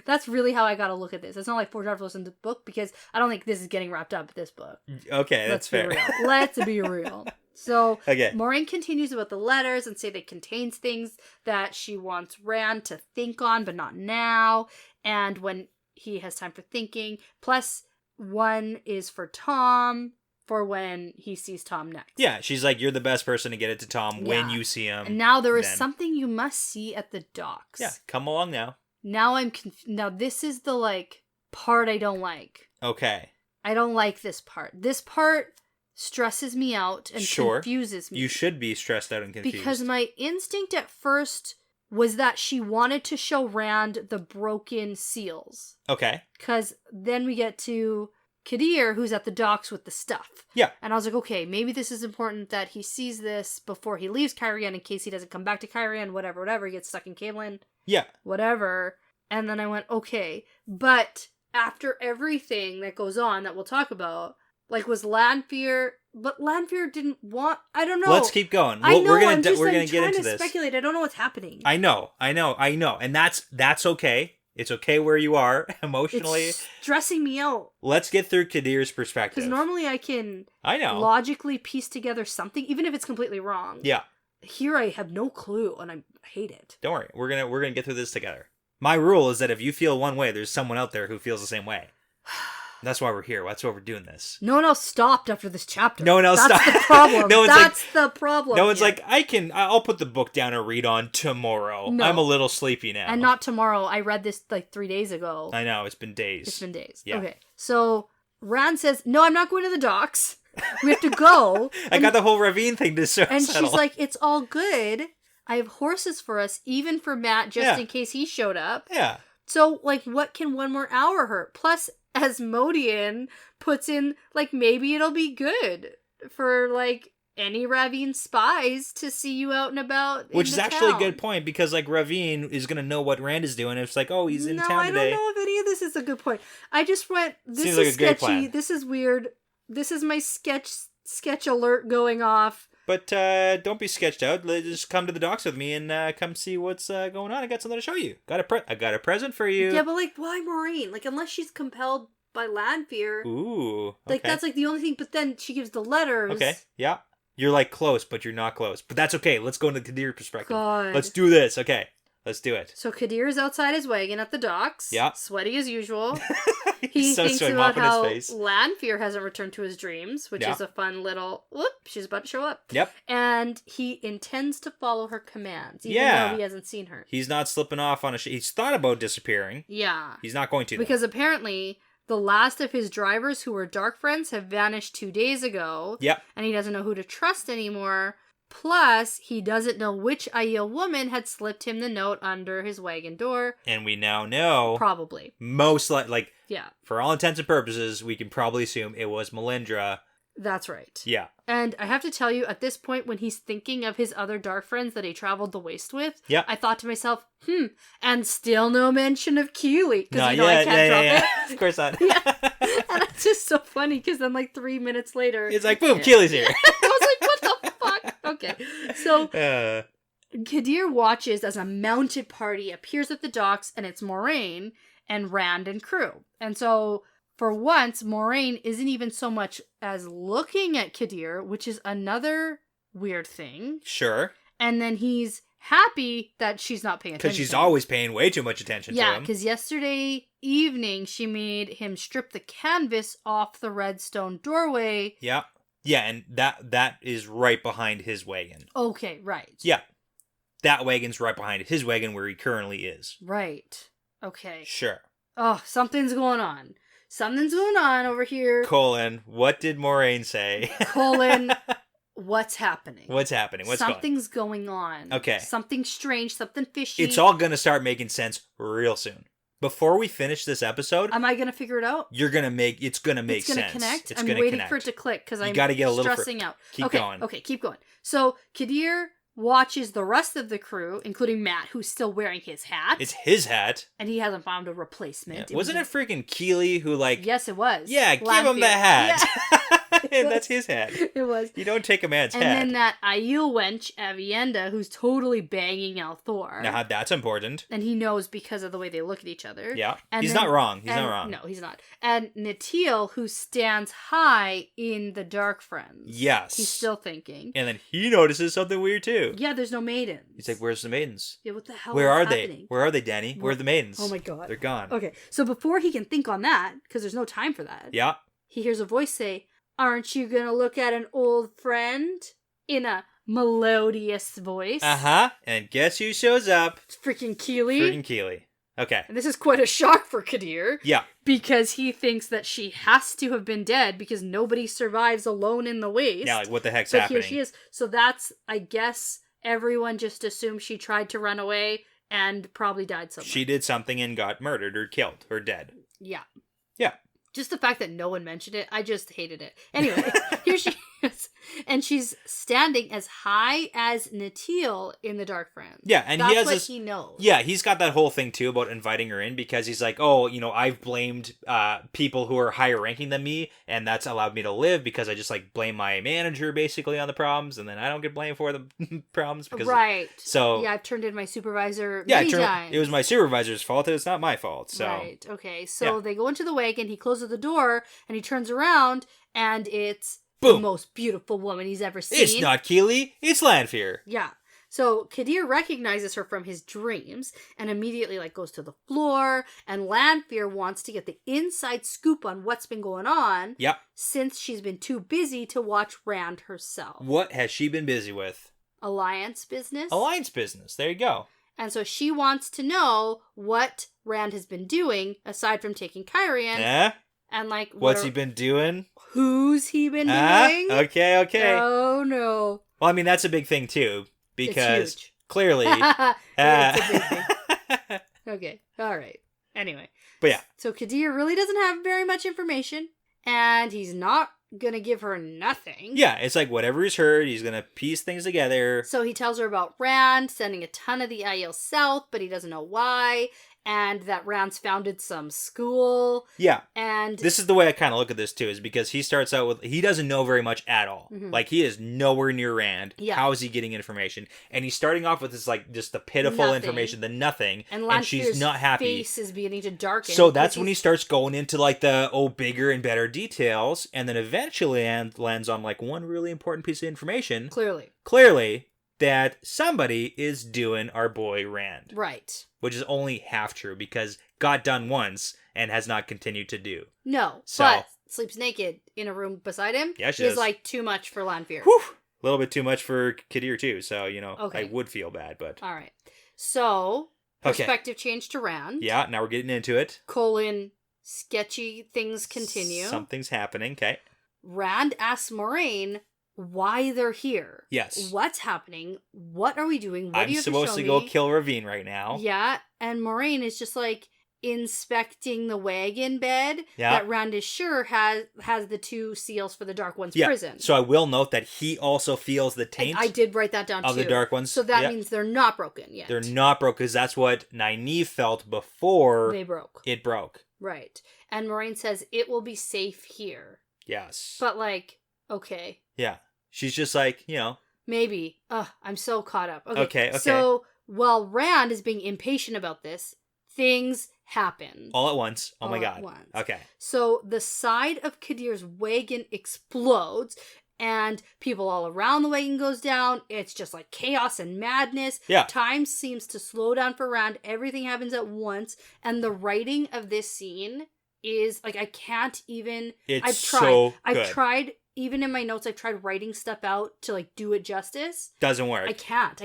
That's really how I gotta look at this. It's not like 4 chapters in the book, because I don't think this is getting wrapped up, this book. Okay, that's fair. Let's be real. So, okay. Maureen continues about the letters and say they contains things that she wants Rand to think on, but not now, and when he has time for thinking. Plus, 1 is for Tom, for when he sees Tom next. Yeah, she's like, you're the best person to get it to Tom when you see him. And now there is something you must see at the docks. Yeah, come along now. Now now this is the, like, part I don't like. Okay. I don't like this part. This part stresses me out and confuses me. You should be stressed out and confused. Because my instinct at first was that she wanted to show Rand the broken seals. Okay. Because then we get to Kadir, who's at the docks with the stuff. Yeah. And I was like, okay, maybe this is important that he sees this before he leaves Cairhien in case he doesn't come back to Cairhien, whatever, he gets stuck in Cairhien. Yeah. Whatever. And then I went, okay. But after everything that goes on that we'll talk about, like, was Lanfear... But Lanfear didn't want... I don't know. Let's keep going. I know, we're gonna I'm just get trying into to this. speculate. I don't know what's happening. I know. And that's okay. It's okay where you are emotionally. It's stressing me out. Let's get through Kadir's perspective. Because normally I can logically piece together something, even if it's completely wrong. Yeah. Here I have no clue, and I hate it. Don't worry. We're gonna get through this together. My rule is that if you feel one way, there's someone out there who feels the same way. That's why we're here. That's why we're doing this. No one else stopped after this chapter. No one else stopped. That's the problem. That's the problem. No one's like, I'll put the book down and read on tomorrow. No. I'm a little sleepy now. And not tomorrow. I read this like 3 days ago. I know. It's been days. Yeah. Okay. So Rand says, no, I'm not going to the docks. We have to go. I got the whole ravine thing to settle. And she's like, it's all good. I have horses for us, even for Matt, just in case he showed up. Yeah. So, like, what can 1 more hour hurt? Plus, Asmodean puts in, like, maybe it'll be good for, like, any Ravine spies to see you out and about. Which is actually a good point, because, like, Ravine is going to know what Rand is doing. It's like, oh, he's in town today. I don't know if any of this is a good point. I just went, this Seems is like a great sketchy. plan. This is weird. This is my sketch alert going off. But don't be sketched out. Just come to the docks with me and come see what's going on. I got something to show you. I got a present for you. Yeah, but, like, why Maureen? Like, unless she's compelled by Lanfear. Ooh. Okay. Like, that's, like, the only thing. But then she gives the letters. Okay, yeah. You're, like, close, but you're not close. But that's okay. Let's go into Kadir's perspective. God. Let's do this. Okay. Let's do it. So Kadir's outside his wagon at the docks. Yeah. Sweaty as usual. He's so thinks sweaty, about mopping how his face. Lanfear hasn't returned to his dreams, which is a fun little, whoop, she's about to show up. Yep. And he intends to follow her commands, even though he hasn't seen her. He's not slipping off on he's thought about disappearing. Yeah. He's not going to. Because apparently the last of his drivers who were dark friends have vanished 2 days ago. Yep. And he doesn't know who to trust anymore. Plus, he doesn't know which Aiel woman had slipped him the note under his wagon door. And we now know. Probably. Most like yeah. For all intents and purposes, we can probably assume it was Melindra. That's right. Yeah. And I have to tell you, at this point, when he's thinking of his other dark friends that he traveled the waste with, I thought to myself, and still no mention of Keeley. Because, I can't drop it. Of course not. And it's just so funny, because then, like, 3 minutes later... It's like, boom, Keeley's here. I was like, what the fuck? Okay. So, Kadir watches as a mounted party appears at the docks, and it's Moraine and Rand and crew. And so... For once, Moraine isn't even so much as looking at Kadir, which is another weird thing. Sure. And then he's happy that she's not paying attention. Because she's always paying way too much attention to him. Yeah, because yesterday evening she made him strip the canvas off the redstone doorway. Yeah. Yeah, and that is right behind his wagon. Okay, right. Yeah. That wagon's right behind his wagon where he currently is. Right. Okay. Sure. Oh, something's going on. Something's going on over here. What did Moraine say? What's happening? What's happening? Something's going on. Okay. Something strange, something fishy. It's all going to start making sense real soon. Before we finish this episode... Am I going to figure it out? It's going to make sense. It's going to connect? I'm waiting for it to click because I'm stressing out. Keep going. Okay, keep going. So, Kadir watches the rest of the crew, including Matt, who's still wearing his hat. It's his hat. And he hasn't found a replacement. Yeah. Wasn't it freaking Keeley who, like... Yes, it was. Yeah, give him the hat. Yeah. And that's his hat. It was. You don't take a man's hat. And then that Aiel wench, Avienda, who's totally banging Althor. Now, that's important. And he knows because of the way they look at each other. Yeah. And he's not wrong. He's not wrong. No, he's not. And Natil, who stands high in the Dark Friends. Yes. He's still thinking. And then he notices something weird, too. Yeah, there's no maidens. He's like, where's the maidens? Yeah, what the hell Where are happening? they? Where are they, Dani? Where are the maidens? Oh my god. They're gone. Okay, so before he can think on that, because there's no time for that. Yeah. He hears a voice say, "Aren't you gonna look at an old friend?" In a melodious voice. Uh-huh. And guess who shows up? It's freaking Keeley. Freaking Keeley. Okay. And this is quite a shock for Kadir. Yeah. Because he thinks that she has to have been dead because nobody survives alone in the waste. Yeah, like what the heck's but happening? Here she is. So that's, I guess, everyone just assumed she tried to run away and probably died somewhere. She did something and got murdered or killed or dead. Yeah. Yeah. Just the fact that no one mentioned it, I just hated it. Anyway, here she is. And she's standing as high as Natil in the Dark Friends. Yeah, and that's he has what this, he knows. Yeah, he's got that whole thing too about inviting her in because he's like, oh, I've blamed people who are higher ranking than me, and that's allowed me to live because I just like blame my manager basically on the problems, and then I don't get blamed for the problems because right. So yeah, I've turned in my supervisor many times. It was my supervisor's fault. It's not my fault. So right. Okay. So they go into the wagon. He closes the door and he turns around, and it's boom. The most beautiful woman he's ever seen. It's not Keeley, it's Lanfear. Yeah. So Kadir recognizes her from his dreams and immediately goes to the floor, and Lanfear wants to get the inside scoop on what's been going on. Yep. Since she's been too busy to watch Rand herself. What has she been busy with? Alliance business. There you go. And so she wants to know what Rand has been doing aside from taking Cairhien. Yeah. And what's he been doing? Who's he been doing? Okay. Oh no. Well, I mean that's a big thing too because it's huge. Clearly it's a big thing. Okay. All right. Anyway. But yeah. So Kadir really doesn't have very much information, and he's not gonna give her nothing. Yeah, it's like whatever he's heard, he's gonna piece things together. So he tells her about Rand sending a ton of the Aiel south, but he doesn't know why. And that Rand's founded some school. Yeah. And this is the way I kind of look at this too, is because he starts out with, he doesn't know very much at all. Mm-hmm. He is nowhere near Rand. Yeah. How is he getting information? And he's starting off with this just the pitiful information, the nothing. And she's not happy. Face is beginning to darken. So that's when he starts going into the bigger and better details, and then eventually lands on one really important piece of information. Clearly. That somebody is doing our boy Rand. Right. Which is only half true because got done once and has not continued to do. No, but sleeps naked in a room beside him. Yeah, she is too much for Lanfear. Whew! A little bit too much for Kadir too, so, okay. I would feel bad, but... All right. So, perspective change to Rand. Yeah, now we're getting into it. Sketchy things continue. Something's happening, okay. Rand asks Moraine why they're here. Yes. What's happening? What are we doing? What I'm do you have supposed to go kill Ravine right now. Yeah, and Moraine is just inspecting the wagon bed that Rand is sure has the 2 seals for the Dark One's prison. So I will note that he also feels the taint. I did write that down too. Of the Dark Ones. So that means they're not broken yet. They're not broke because that's what Nynaeve felt before they broke. It broke. Right. And Moraine says it will be safe here. Yes. But okay. Yeah. She's just maybe. I'm so caught up. Okay. So while Rand is being impatient about this, things happen. All at once. Oh my god. Okay. So the side of Kadir's wagon explodes, and people all around the wagon goes down. It's just chaos and madness. Yeah. Time seems to slow down for Rand. Everything happens at once. And the writing of this scene is I can't even... It's so good. I've tried even in my notes, I've tried writing stuff out to like do it justice. Doesn't work. I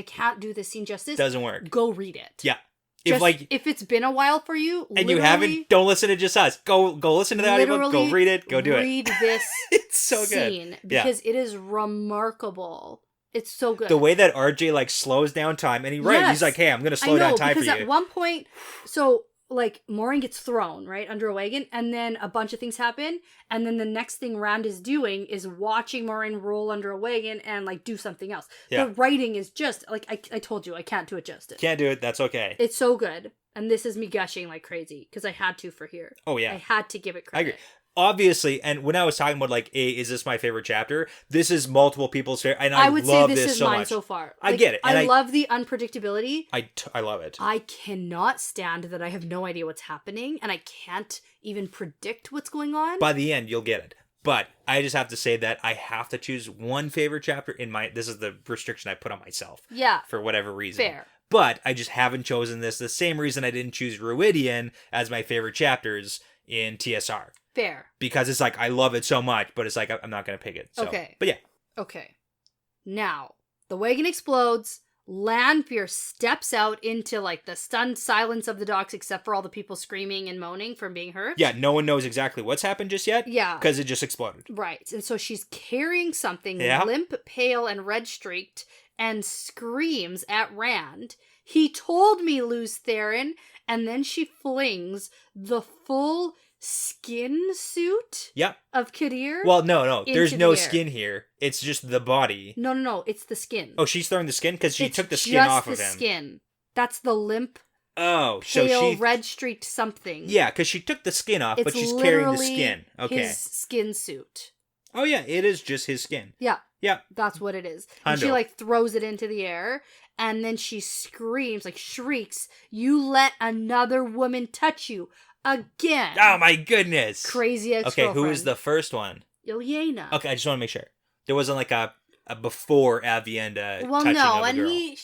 can't do this scene justice. Doesn't work. Go read it. Yeah. If it's been a while for you, and you haven't, don't listen to just us. Go listen to the audiobook. Go read it. Go do it. Read this it's so scene good. because it is remarkable. It's so good. The way that RJ like slows down time, and he's like, "Hey, I'm gonna slow down time for you." Because at one point, so like Maureen gets thrown right under a wagon, and then a bunch of things happen, and then the next thing Rand is doing is watching Maureen roll under a wagon and like do something else. Yeah. The writing is just like I told you, I can't do it justice. Can't do it. That's okay. It's so good, and this is me gushing like crazy because I had to for here. Oh yeah, I had to give it credit. I agree. Obviously, and when I was talking about like, is this my favorite chapter? This is multiple people's favorite, and I would love say this is so mine much. So far. I get it. And I love the unpredictability. I love it. I cannot stand that I have no idea what's happening, and I can't even predict what's going on. By the end, you'll get it. But I just have to say that I have to choose one favorite chapter in my. This is the restriction I put on myself. Yeah. For whatever reason. Fair. But I just haven't chosen this. The same reason I didn't choose Ruidian as my favorite chapters in TSR. Fair. Because it's like, I love it so much, but it's like, I'm not going to pick it. So. Okay. But yeah. Okay. Now, the wagon explodes. Lanfear steps out into like the stunned silence of the docks, except for all the people screaming and moaning from being hurt. Yeah, no one knows exactly what's happened just yet. Yeah. Because it just exploded. Right. And so she's carrying something limp, pale, and red-streaked and screams at Rand. He told me, Luz Theron. And then she flings the full skin suit of Kadir. Well, no. There's no skin here. It's just the body. No. It's the skin. Oh, she's throwing the skin? Because she took the skin off of him. It's just the skin. That's the limp, pale, red-streaked something. Yeah, because she took the skin off, but she's carrying the skin. Okay. His skin suit. Oh, yeah. It is just his skin. Yeah. Yeah. That's what it is. And she, like, throws it into the air, and then she screams, like, shrieks, "You let another woman touch you again." Oh, my goodness. Crazy ex-girlfriend. Okay, who was the first one? Ilyena. Okay, I just want to make sure. There wasn't, like, a before Avienda well, touching no, of a and girl. he,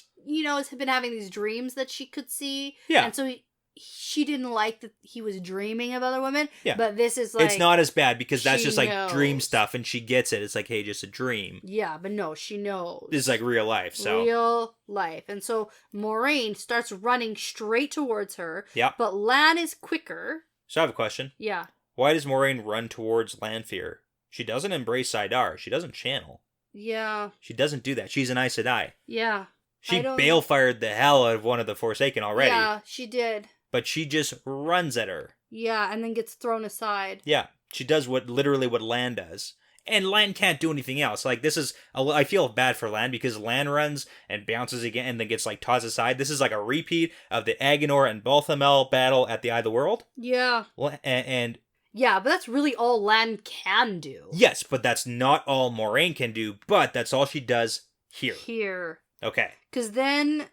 has been having these dreams that she could see. Yeah. And so she didn't like that he was dreaming of other women. Yeah. But this is like... It's not as bad because that's just like knows. dream stuff and she gets it. It's like, hey, just a dream. Yeah, but no, she knows. This is like real life, so... Real life. And so Moraine starts running straight towards her. Yeah. But Lan is quicker. So I have a question. Yeah. Why does Moraine run towards Lanfear? She doesn't embrace Saidar. She doesn't channel. Yeah. She doesn't do that. She's an Aes Sedai. Yeah. She bail-fired the hell out of one of the Forsaken already. Yeah, she did. But she just runs at her. Yeah, and then gets thrown aside. Yeah, she does literally what Lan does. And Lan can't do anything else. Like, this is... I feel bad for Lan because Lan runs and bounces again and then gets, like, tossed aside. This is like a repeat of the Agenor and Balthamel battle at the Eye of the World. Yeah. And yeah, but that's really all Lan can do. Yes, but that's not all Moraine can do, but that's all she does here. Okay. Because then,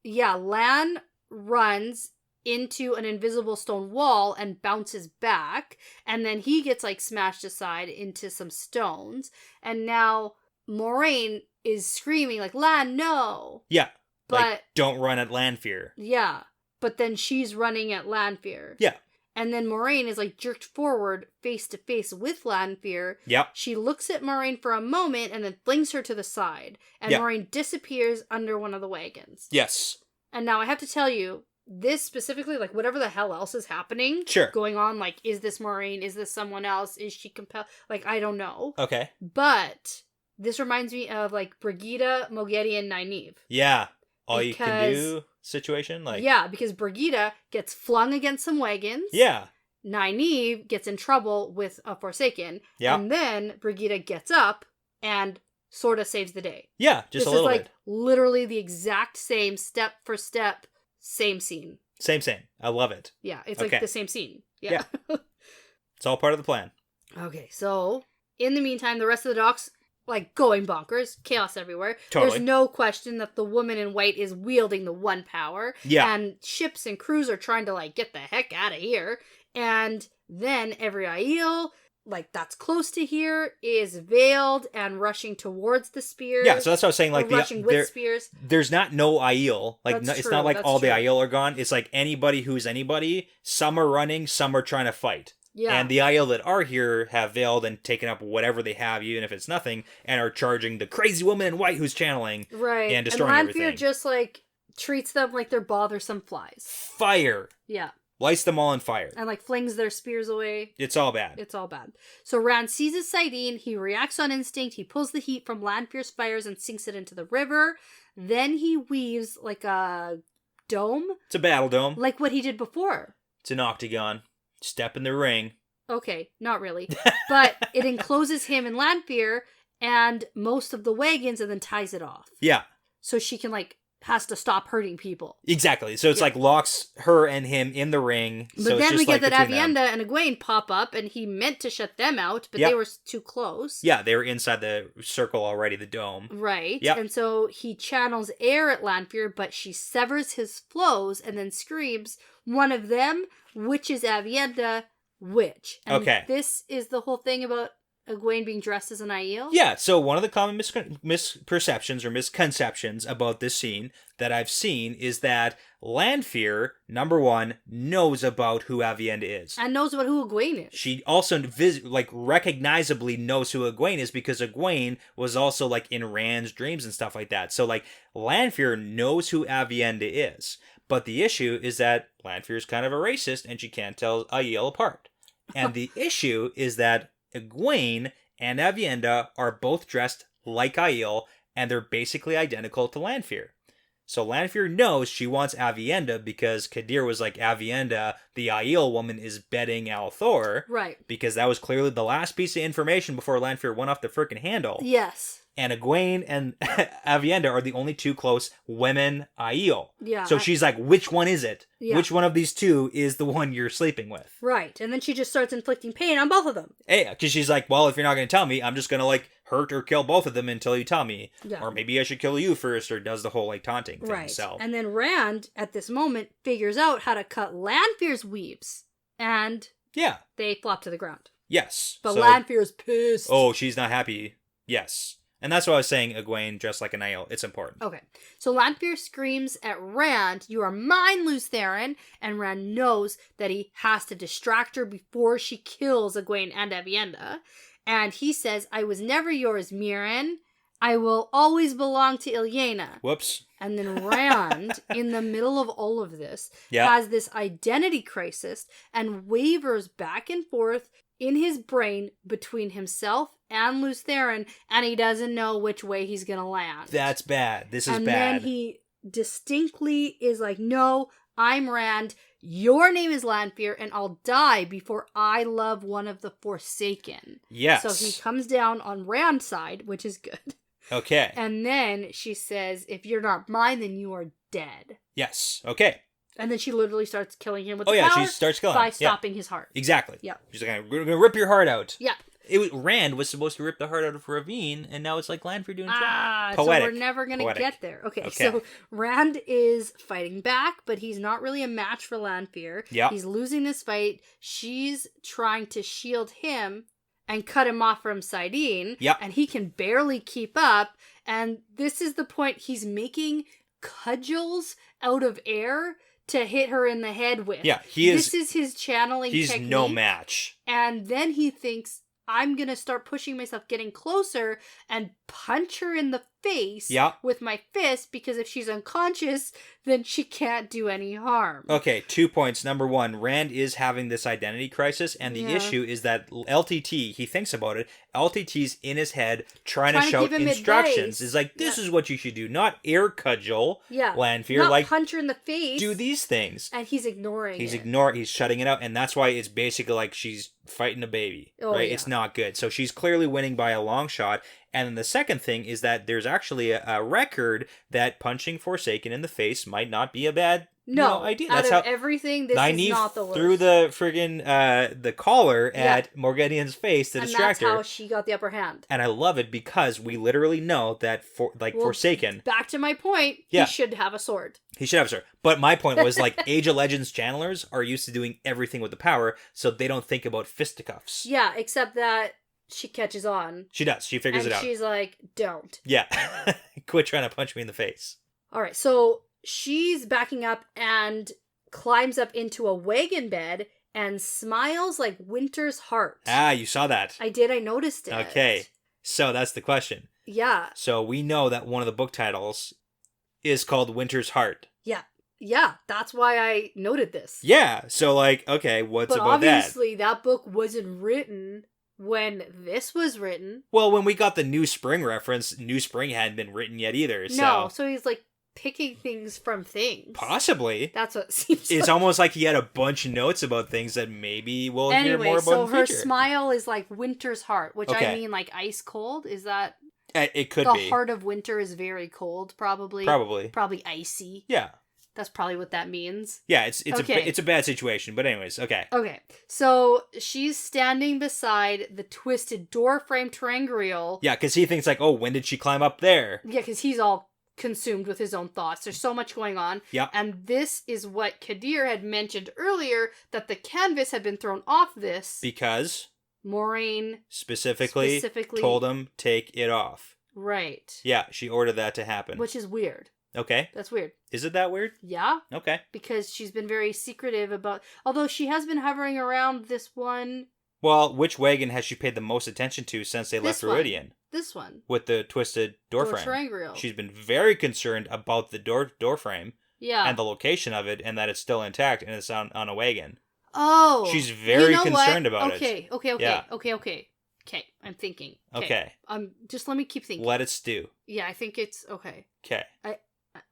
yeah, Lan runs into an invisible stone wall and bounces back, and then he gets, like, smashed aside into some stones, and now Moraine is screaming, like, Lan, no! Yeah, but like, don't run at Lanfear. Yeah, but then she's running at Lanfear. Yeah. And then Moraine is, like, jerked forward face to face with Lanfear. Yep. She looks at Moraine for a moment and then flings her to the side. And Moraine disappears under one of the wagons. Yes. And now I have to tell you, this specifically, like, whatever the hell else is happening, going on, like, is this Moraine? Is this someone else? Is she compelled? Like, I don't know. Okay. But this reminds me of, like, Brigida, Mogedi, and Nynaeve. Yeah. All you can do situation? Like, yeah, because Brigida gets flung against some wagons. Yeah. Nynaeve gets in trouble with a Forsaken. Yeah. And then Brigida gets up and sort of saves the day. Yeah, just a little bit. This is, like, literally the exact same, step for step, same scene. Same. I love it. Yeah, it's like the same scene. Yeah. It's all part of the plan. Okay, so in the meantime, the rest of the docks, like, going bonkers, chaos everywhere. Totally. There's no question that the woman in white is wielding the one power. Yeah. And ships and crews are trying to, like, get the heck out of here. And then every Aiel, like, that's close to here, is veiled and rushing towards the spears. Yeah, so that's what I was saying. Like, rushing with spears. There's not no Aiel. Like, it's not like all the true. Aiel are gone. It's like anybody who's anybody. Some are running, some are trying to fight. Yeah. And the Aiel that are here have veiled and taken up whatever they have, even if it's nothing, and are charging the crazy woman in white who's channeling Right. and destroying and everything. Lanfear just, like, treats them like they're bothersome flies. Fire. Yeah. Lights them all on fire. And, like, flings their spears away. It's all bad. It's all bad. So Rand seizes Saidin. He reacts on instinct. He pulls the heat from Lanfear's fires and sinks it into the river. Then he weaves, like, a dome. It's a battle dome. Like what he did before. It's an octagon. Step in the ring. Okay, not really. But it encloses him and Lanfear and most of the wagons and then ties it off. Yeah. So she can, like, has to stop hurting people. Exactly. So it's like locks her and him in the ring. But so then it's we just get like that Avienda and Egwene pop up, and he meant to shut them out, but Yep. they were too close. Yeah, they were inside the circle already, the dome. Right. Yep. And so he channels air at Lanfear, but she severs his flows and then screams, one of them, which is Avienda, which. And Okay. this is the whole thing about Egwene being dressed as an Aiel? Yeah, so one of the common misperceptions or misconceptions about this scene that I've seen is that Lanfear, number one, knows about who Avienda is. And knows what who Egwene is. She also recognizably knows who Egwene is because Egwene was also like in Rand's dreams and stuff like that. So like Lanfear knows who Avienda is. But the issue is that Lanfear is kind of a racist and she can't tell Aiel apart. And the issue is that Egwene and Avienda are both dressed like Aiel, and they're basically identical to Lanfear. So Lanfear knows she wants Avienda because Kadir was like, Avienda, the Aiel woman, is bedding Althor. Right. Because that was clearly the last piece of information before Lanfear went off the frickin' handle. Yes. And Egwene and Avienda are the only two close women Aiel. Yeah. So she's like, which one is it? Yeah. Which one of these two is the one you're sleeping with? Right. And then she just starts inflicting pain on both of them. Hey, because she's like, well, if you're not going to tell me, I'm just going to like hurt or kill both of them until you tell me. Yeah. Or maybe I should kill you first, or does the whole like taunting thing. Right. So. And then Rand, at this moment, figures out how to cut Lanfear's weaves. And Yeah. they flop to the ground. Yes. But So- Lanfear's pissed. Oh, she's not happy. Yes. And that's why I was saying Egwene dressed like an Aiel. It's important. Okay. So Lanfear screams at Rand, "You are mine, Lews Therin," and Rand knows that he has to distract her before she kills Egwene and Avienda. And he says, "I was never yours, Mirren. I will always belong to Ilyena." Whoops. And then Rand, in the middle of all of this, Yeah. has this identity crisis and wavers back and forth in his brain between himself and Lews Therin, and he doesn't know which way he's gonna land. That's bad. This is and bad. then he distinctly is like, "No, I'm Rand. Your name is Lanfear, and I'll die before I love one of the Forsaken." Yes. So he comes down on Rand's side, which is good. Okay. And then she says, "If you're not mine, then you are dead." Yes. Okay. And then she literally starts killing him with Oh the yeah, power she starts killing by him. stopping his heart. Yeah. Exactly. Yeah. She's like, we're gonna rip your heart out. Yeah. Rand was supposed to rip the heart out of Ravine, and now it's like Lanfear doing So Poetic. we're never going to Poetic. get there. Okay, Okay. so Rand is fighting back, but he's not really a match for Lanfear. Yeah. He's losing this fight. She's trying to shield him and cut him off from Saidin. Yep. And he can barely keep up. And this is the point he's making cudgels out of air to hit her in the head with. Yeah, he is. This is his channeling He's technique. no match. And then he thinks, I'm going to start pushing myself, getting closer, and punch her in the face Yeah. with my fist, because if she's unconscious, then she can't do any harm. Okay, 2 points. Number one, Rand is having this identity crisis, and the Yeah. issue is that LTT, he thinks about it, LTT's in his head trying to Trying to shout give him instructions. advice. Is like, this Yeah. is what you should do, not air cudgel Yeah. Lanfear, Not like, punch her in the face. do these things. And he's ignoring He's it. he's shutting it out, and that's why it's basically like she's fighting a baby, Oh, right? yeah. It's not good. So she's clearly winning by a long shot. And then the second thing is that there's actually a record that punching Forsaken in the face might not be a bad idea. Out That's of how everything, this Nynaeve is not the worst. threw the friggin' the collar at Morgedian's face to and distract that's her. how she got the upper hand. And I love it because we literally know that Well, Forsaken, Back to my point, Yeah. he should have a sword. he should have a sword. But my point was like Age of Legends channelers are used to doing everything with the power, so they don't think about fisticuffs. Yeah, except that she catches on. She does. She figures And it out. she's like, don't. Yeah. Quit trying to punch me in the face. All right, so she's backing up and climbs up into a wagon bed, and smiles like winter's heart. Ah, you saw that. I did. I noticed it. Okay. So that's the question. Yeah. So we know that one of the book titles is called Winter's Heart. Yeah. Yeah. That's why I noted this. Yeah. So, like, okay, what's but about that? obviously, that book wasn't written when this was written. Well, when we got the New Spring reference, New Spring hadn't been written yet either. No. So he's like picking things from things. Possibly. That's what it seems It's like. almost like he had a bunch of notes about things that maybe we'll hear more about so in the her future. smile is like winter's heart, which Okay. I mean like ice cold. Is that It could the be. heart of winter is very cold, probably. Probably icy. Yeah. That's probably what that means. Yeah, it's Okay. it's a bad situation, but anyways, okay. Okay, so she's standing beside the twisted door frame terangrial. Yeah, because he thinks like, oh, when did she climb up there? Yeah, because he's all consumed with his own thoughts. There's so much going on. Yeah. And this is what Kadir had mentioned earlier, that the canvas had been thrown off this. Because Moraine specifically told him take it off. Right. Yeah, she ordered that to happen. Which is weird. Okay. That's weird. Is it that weird? Yeah. Okay. Because she's been very secretive about... Although she has been hovering around this one... Well, which wagon has she paid the most attention to since they left Viridian? This one. With the twisted door frame. Terangrial. She's been very concerned about the door frame. Yeah. And the location of it, and that it's still intact and it's on a wagon. Oh. She's very concerned about it. Okay. Yeah. Okay. I'm thinking. Okay. Just let me keep thinking. Let it stew. Yeah, I think it's okay. Okay.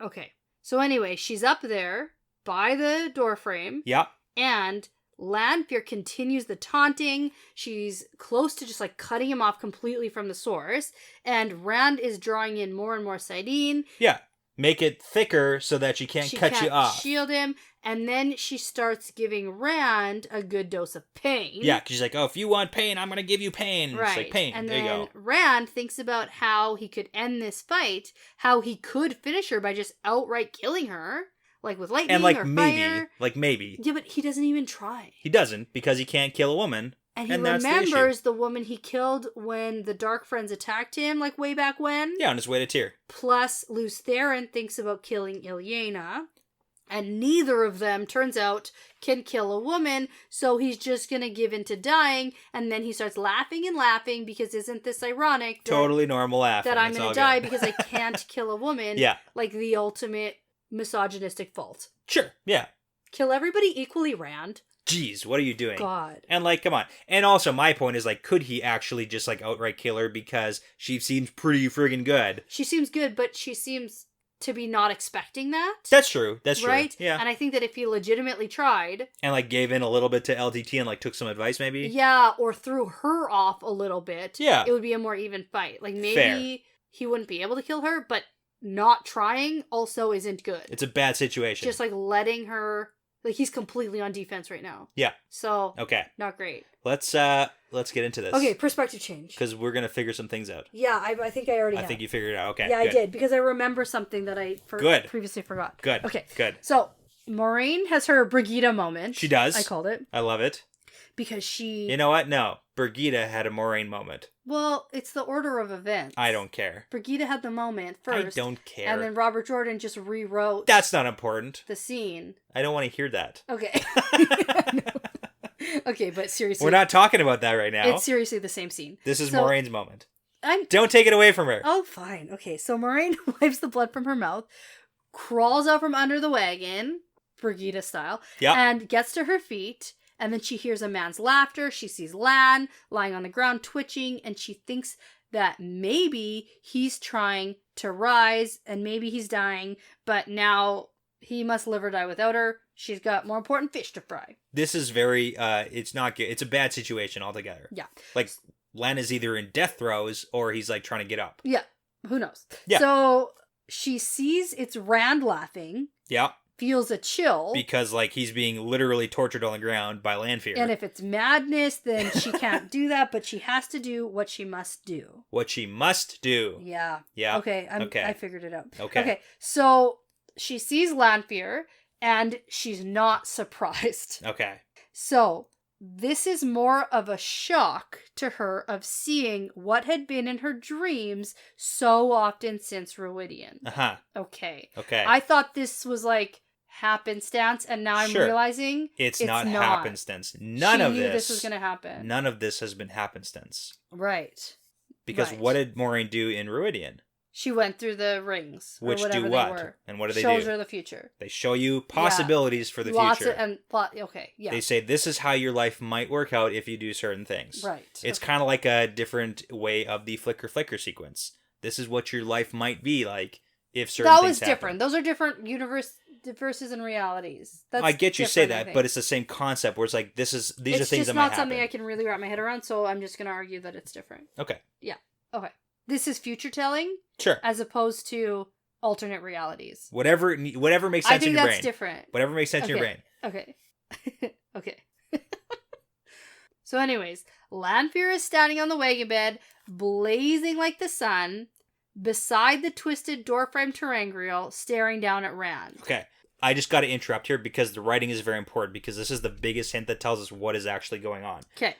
Okay. So anyway, she's up there by the door frame. Yep. And Lanfear continues the taunting. She's close to just like cutting him off completely from the source. And Rand is drawing in more and more Sidene. Yeah. Make it thicker so that she can't cut you off. Shield him. And then she starts giving Rand a good dose of pain. Yeah, because she's like, oh, if you want pain, I'm going to give you pain. Right. It's like, pain. And there you then go. Rand thinks about how he could end this fight, how he could finish her by just outright killing her, like with lightning And like or maybe. fire. Like maybe. Yeah, but he doesn't even try. He doesn't, because he can't kill a woman. And he that's remembers the woman he killed when the Dark Friends attacked him, like way back when. Yeah, on his way to Tyr. Plus, Luce Theron thinks about killing Ilyena. And neither of them, turns out, can kill a woman, so he's just gonna give in to dying, and then he starts laughing and laughing, because isn't this ironic? Totally normal laughing. That I'm It's gonna all die good. because I can't kill a woman. Yeah. Like the ultimate misogynistic fault. Sure, yeah. Kill everybody equally, Rand. Jeez, what are you doing? God. And like, come on. And also, my point is like, could he actually just like outright kill her because she seems pretty friggin' good? She seems good, but she seems to be not expecting that. That's true. That's true. Right? Yeah. And I think that if he legitimately tried... And like gave in a little bit to LTT and like took some advice maybe? Yeah, or threw her off a little bit. Yeah. It would be a more even fight. Like maybe Fair. he wouldn't be able to kill her, but not trying also isn't good. It's a bad situation. Just like letting her... Like he's completely on defense right now. Yeah. So... Okay. Not great. Let's get into this. Okay, perspective change. Because we're gonna figure some things out. Yeah, I think I already have. I think you figured it out. Okay. Yeah, good. I did, because I remember something that I previously forgot. Good. Okay. Good. So, Moraine has her Brigida moment. She does. I called it. I love it. Because she... You know what? No. Brigida had a Moraine moment. Well, it's the order of events. I don't care. Brigida had the moment first. I don't care. And then Robert Jordan just rewrote... That's not important. ...the scene. I don't want to hear that. Okay. Okay, but seriously... We're not talking about that right now. It's seriously the same scene. This is Moraine's moment. I'm... Don't take it away from her. Oh, fine. Okay, so Moraine wipes the blood from her mouth, crawls out from under the wagon, Brigida style, and gets to her feet, and then she hears a man's laughter. She sees Lan lying on the ground twitching, and she thinks that maybe he's trying to rise, and maybe he's dying, but now he must live or die without her. She's got more important fish to fry. This is very, it's not good. It's a bad situation altogether. Yeah. Like, Lan is either in death throes, or he's, like, trying to get up. Yeah. Who knows? Yeah. So, she sees it's Rand laughing. Yeah. Feels a chill. Because, like, he's being literally tortured on the ground by Lanfear. And if it's madness, then she can't do that, but she has to do what she must do. What she must do. Yeah. Yeah. Okay, okay. I figured it out. Okay. So she sees Lanfear, and she's not surprised. Okay. So this is more of a shock to her of seeing what had been in her dreams so often since Ruidian. Uh-huh. Okay. Okay. I thought this was like happenstance, and now I'm Sure. realizing it's not happenstance. None she of knew this was going to happen. None of this has been happenstance. Right. Because Right. what did Moraine do in Ruidian? She went through the rings, Which or whatever do what? they were. And what do they Shows do? her the future. They show you possibilities for the future. Okay, yeah. They say this is how your life might work out if you do certain things. Right. It's kind of like a different way of the flicker sequence. This is what your life might be like if certain things happen. That was different. Those are different universes and realities. That's I get you say different, that, but it's the same concept where it's like these are things that might happen. It's just not something I can really wrap my head around, so I'm just going to argue that it's different. Okay. Yeah. Okay. This is future telling. Sure. As opposed to alternate realities. Whatever makes sense in your brain. I think that's different. Whatever makes sense in your brain. Okay. Okay. So anyways, Lanfear is standing on the wagon bed, blazing like the sun, beside the twisted door-frame terangrial, staring down at Rand. Okay. I just got to interrupt here because the writing is very important because this is the biggest hint that tells us what is actually going on. Okay.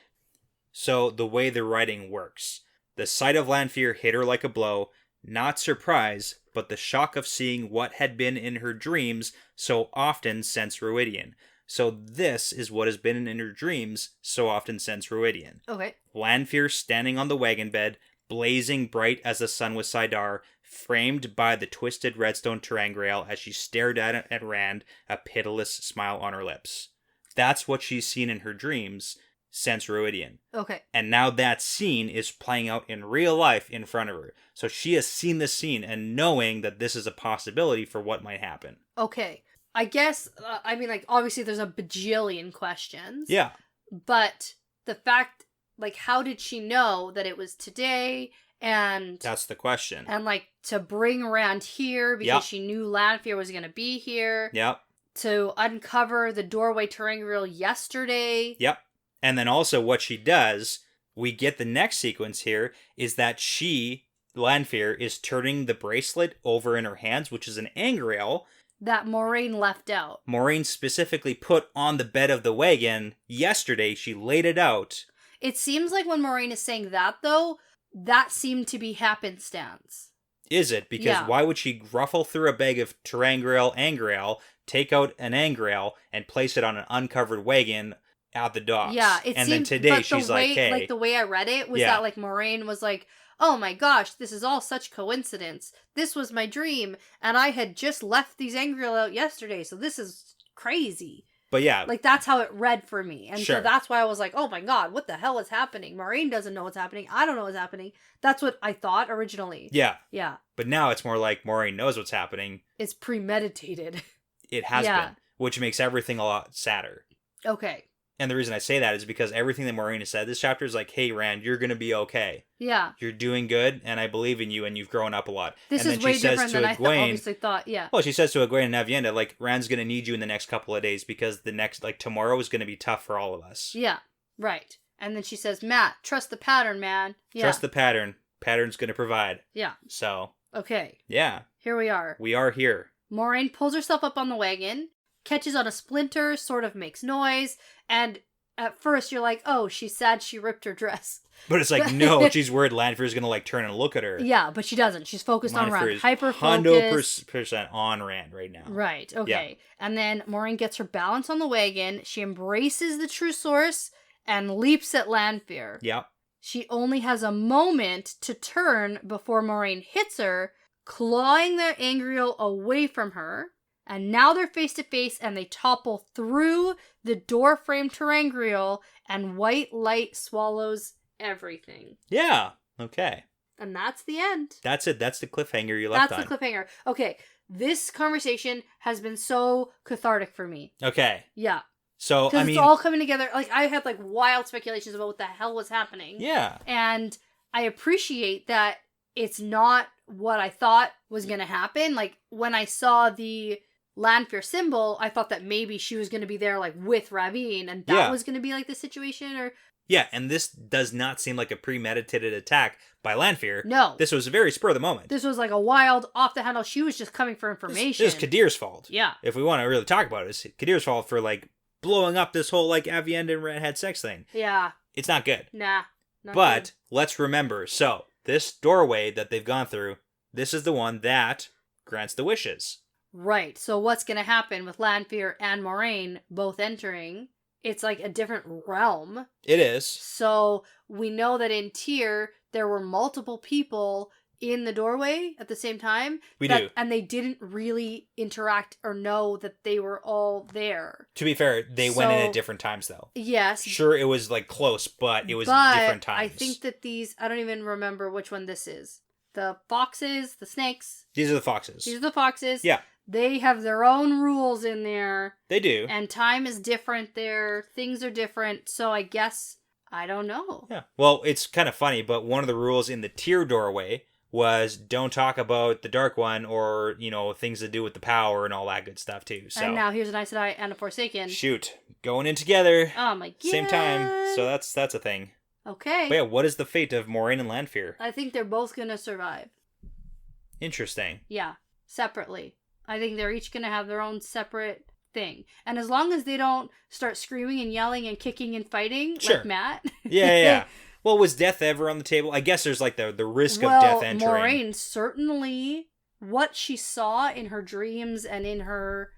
So the way the writing works. The sight of Lanfear hit her like a blow, not surprise, but the shock of seeing what had been in her dreams so often since Ruidian. So this is what has been in her dreams so often since Ruidian. Okay. Lanfear standing on the wagon bed, blazing bright as the sun with Sidar, framed by the twisted redstone terangrial as she stared at Rand, a pitiless smile on her lips. That's what she's seen in her dreams since Ruidian. Okay. And now that scene is playing out in real life in front of her. So she has seen this scene and knowing that this is a possibility for what might happen. Okay. I guess, obviously there's a bajillion questions. Yeah. But the fact, how did she know that it was today? And that's the question. And, to bring Rand here because she knew Lanfear was going to be here. Yep. To uncover the doorway terangrial yesterday. Yep. And then also what she does, we get the next sequence here, is that Lanfear, is turning the bracelet over in her hands, which is an angriel. That Moraine left out. Moraine specifically put on the bed of the wagon yesterday. She laid it out. It seems like when Moraine is saying that, though, that seemed to be happenstance. Is it? Because why would she ruffle through a bag of angriel, take out an angriel, and place it on an uncovered wagon at the docks? Yeah, then today she's hey. The way I read it was that Moraine was like, oh my gosh, this is all such coincidence. This was my dream, and I had just left these angriel out yesterday, so this is crazy. But yeah. That's how it read for me. And so that's why I was like, oh my god, what the hell is happening? Moraine doesn't know what's happening. I don't know what's happening. That's what I thought originally. Yeah. Yeah. But now it's more like Moraine knows what's happening. It's premeditated. It has been, which makes everything a lot sadder. Okay. And the reason I say that is because everything that Moraine has said this chapter is like, hey, Rand, you're going to be okay. Yeah. You're doing good, and I believe in you, and you've grown up a lot. This and is way different than I obviously thought, yeah. Well, she says to Egwene and Avienda, Rand's going to need you in the next couple of days because the next, tomorrow is going to be tough for all of us. Yeah, right. And then she says, Matt, trust the pattern, man. Yeah. Trust the pattern. Pattern's going to provide. Yeah. So. Okay. Yeah. Here we are. We are here. Moraine pulls herself up on the wagon, catches on a splinter, sort of makes noise, and at first you're like, oh, she's sad she ripped her dress. But it's like, no, she's worried Lanfear's going to turn and look at her. Yeah, but she doesn't. She's focused on Rand. Hyper-focused. 100% on Rand right now. Right, okay. Yeah. And then Moraine gets her balance on the wagon. She embraces the true source and leaps at Lanfear. Yep. She only has a moment to turn before Moraine hits her, clawing the angriel away from her. And now they're face to face and they topple through the door frame terangrial and white light swallows everything. Yeah. Okay. And that's the end. That's it. That's the cliffhanger you left on. That's the cliffhanger. Okay. This conversation has been so cathartic for me. Okay. Yeah. So, because it's all coming together. I had wild speculations about what the hell was happening. Yeah. And I appreciate that it's not what I thought was going to happen. When I saw the Lanfear symbol, I thought that maybe she was going to be there with Ravine and that was going to be the situation or... Yeah, and this does not seem like a premeditated attack by Lanfear. No. This was a very spur of the moment. This was a wild, off the handle, she was just coming for information. This is Kadir's fault. Yeah. If we want to really talk about it, it's Kadir's fault for blowing up this whole Avienda and Red had sex thing. Yeah. It's not good. Nah. But let's remember, so this doorway that they've gone through, this is the one that grants the wishes. Right. So what's going to happen with Lanfear and Moraine both entering? It's like a different realm. It is. So we know that in Tyr, there were multiple people in the doorway at the same time. We do. And they didn't really interact or know that they were all there. To be fair, they went in at different times, though. Yes. Sure, it was like close, but it was different times. I think that I don't even remember which one this is. The foxes, the snakes. These are the foxes. These are the foxes. Yeah. They have their own rules in there. They do. And time is different there. Things are different. So I guess, I don't know. Yeah. Well, it's kind of funny, but one of the rules in the Tyr doorway was don't talk about the Dark One or, things to do with the power and all that good stuff too. So. And now here's an Aes Sedai and a Forsaken. Shoot. Going in together. Oh my god. Same time. So that's a thing. Okay. But yeah, what is the fate of Moraine and Lanfear? I think they're both going to survive. Interesting. Yeah. Separately. I think they're each going to have their own separate thing. And as long as they don't start screaming and yelling and kicking and fighting like Matt. Yeah. Well, was death ever on the table? I guess there's like the risk of death entering. Moraine, certainly what she saw in her dreams and in her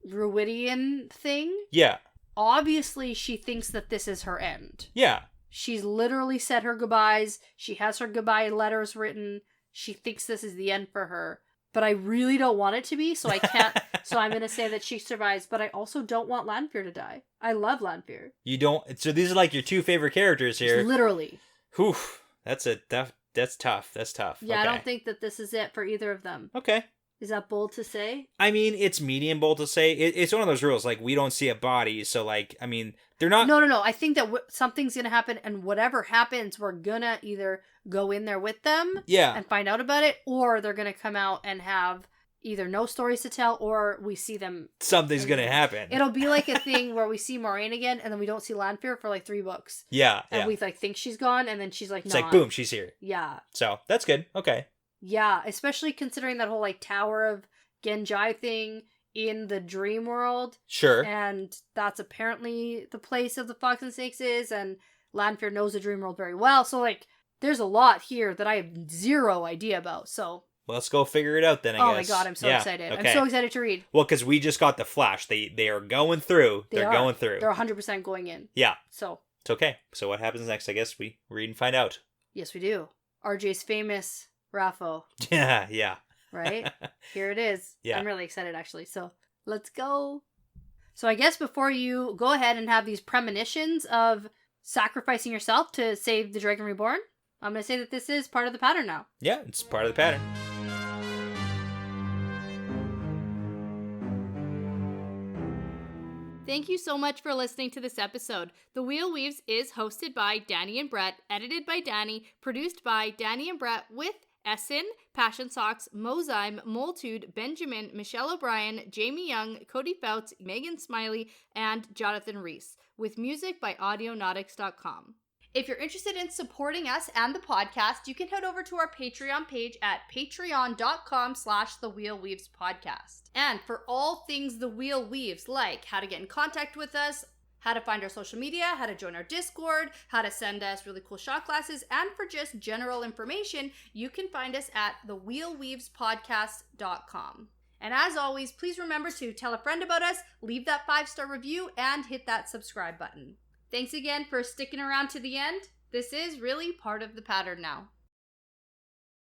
Druidian thing. Yeah. Obviously, she thinks that this is her end. Yeah. She's literally said her goodbyes. She has her goodbye letters written. She thinks this is the end for her. But I really don't want it to be, so I can't. So I'm going to say that she survives, but I also don't want Lanfear to die. I love Lanfear. You don't. So these are like your two favorite characters here. Literally. Whew. That's tough. That's tough. Yeah, okay. I don't think that this is it for either of them. Okay. Is that bold to say? I mean, it's medium bold to say. It's one of those rules, like, we don't see a body, so, like, I mean, they're not... No. I think that something's going to happen, and whatever happens, we're going to either go in there with them and find out about it, or they're going to come out and have either no stories to tell, or we see them... Something's going to happen. It'll be like a thing where we see Moraine again, and then we don't see Lanfear for, like, 3 books. Yeah, And we, like, think she's gone, and then she's, like, it's not. like, boom, she's here. Yeah. So, that's good. Okay. Yeah, especially considering that whole, like, Tower of Genji thing in the dream world. Sure. And that's apparently the place of the Fox and Snakes is, and Lanfear knows the dream world very well. So, like, there's a lot here that I have zero idea about, so... Well, let's go figure it out then, I guess. Oh my god, I'm so excited. Okay. I'm so excited to read. Well, because we just got the Flash. They are going through. They're going through. They're 100% going in. Yeah. So... It's okay. So what happens next? I guess we read and find out. Yes, we do. RJ's famous Raffo. Yeah. Right? Here it is. Yeah. I'm really excited, actually. So, let's go. So, I guess before you go ahead and have these premonitions of sacrificing yourself to save the Dragon Reborn, I'm going to say that this is part of the pattern now. Yeah, it's part of the pattern. Thank you so much for listening to this episode. The Wheel Weaves is hosted by Dani and Brett, edited by Dani, produced by Dani and Brett with Essen, Passion Socks, Mozyme, Moltude, Benjamin, Michelle O'Brien, Jamie Young, Cody Fouts, Megan Smiley, and Jonathan Reese, with music by Audionautics.com. If you're interested in supporting us and the podcast, you can head over to our Patreon page at patreon.com/thewheelweavespodcast. And for all things The Wheel Weaves, like how to get in contact with us, how to find our social media, how to join our Discord, how to send us really cool shot glasses, and for just general information, you can find us at thewheelweavespodcast.com. And as always, please remember to tell a friend about us, leave that 5-star review, and hit that subscribe button. Thanks again for sticking around to the end. This is really part of the pattern now.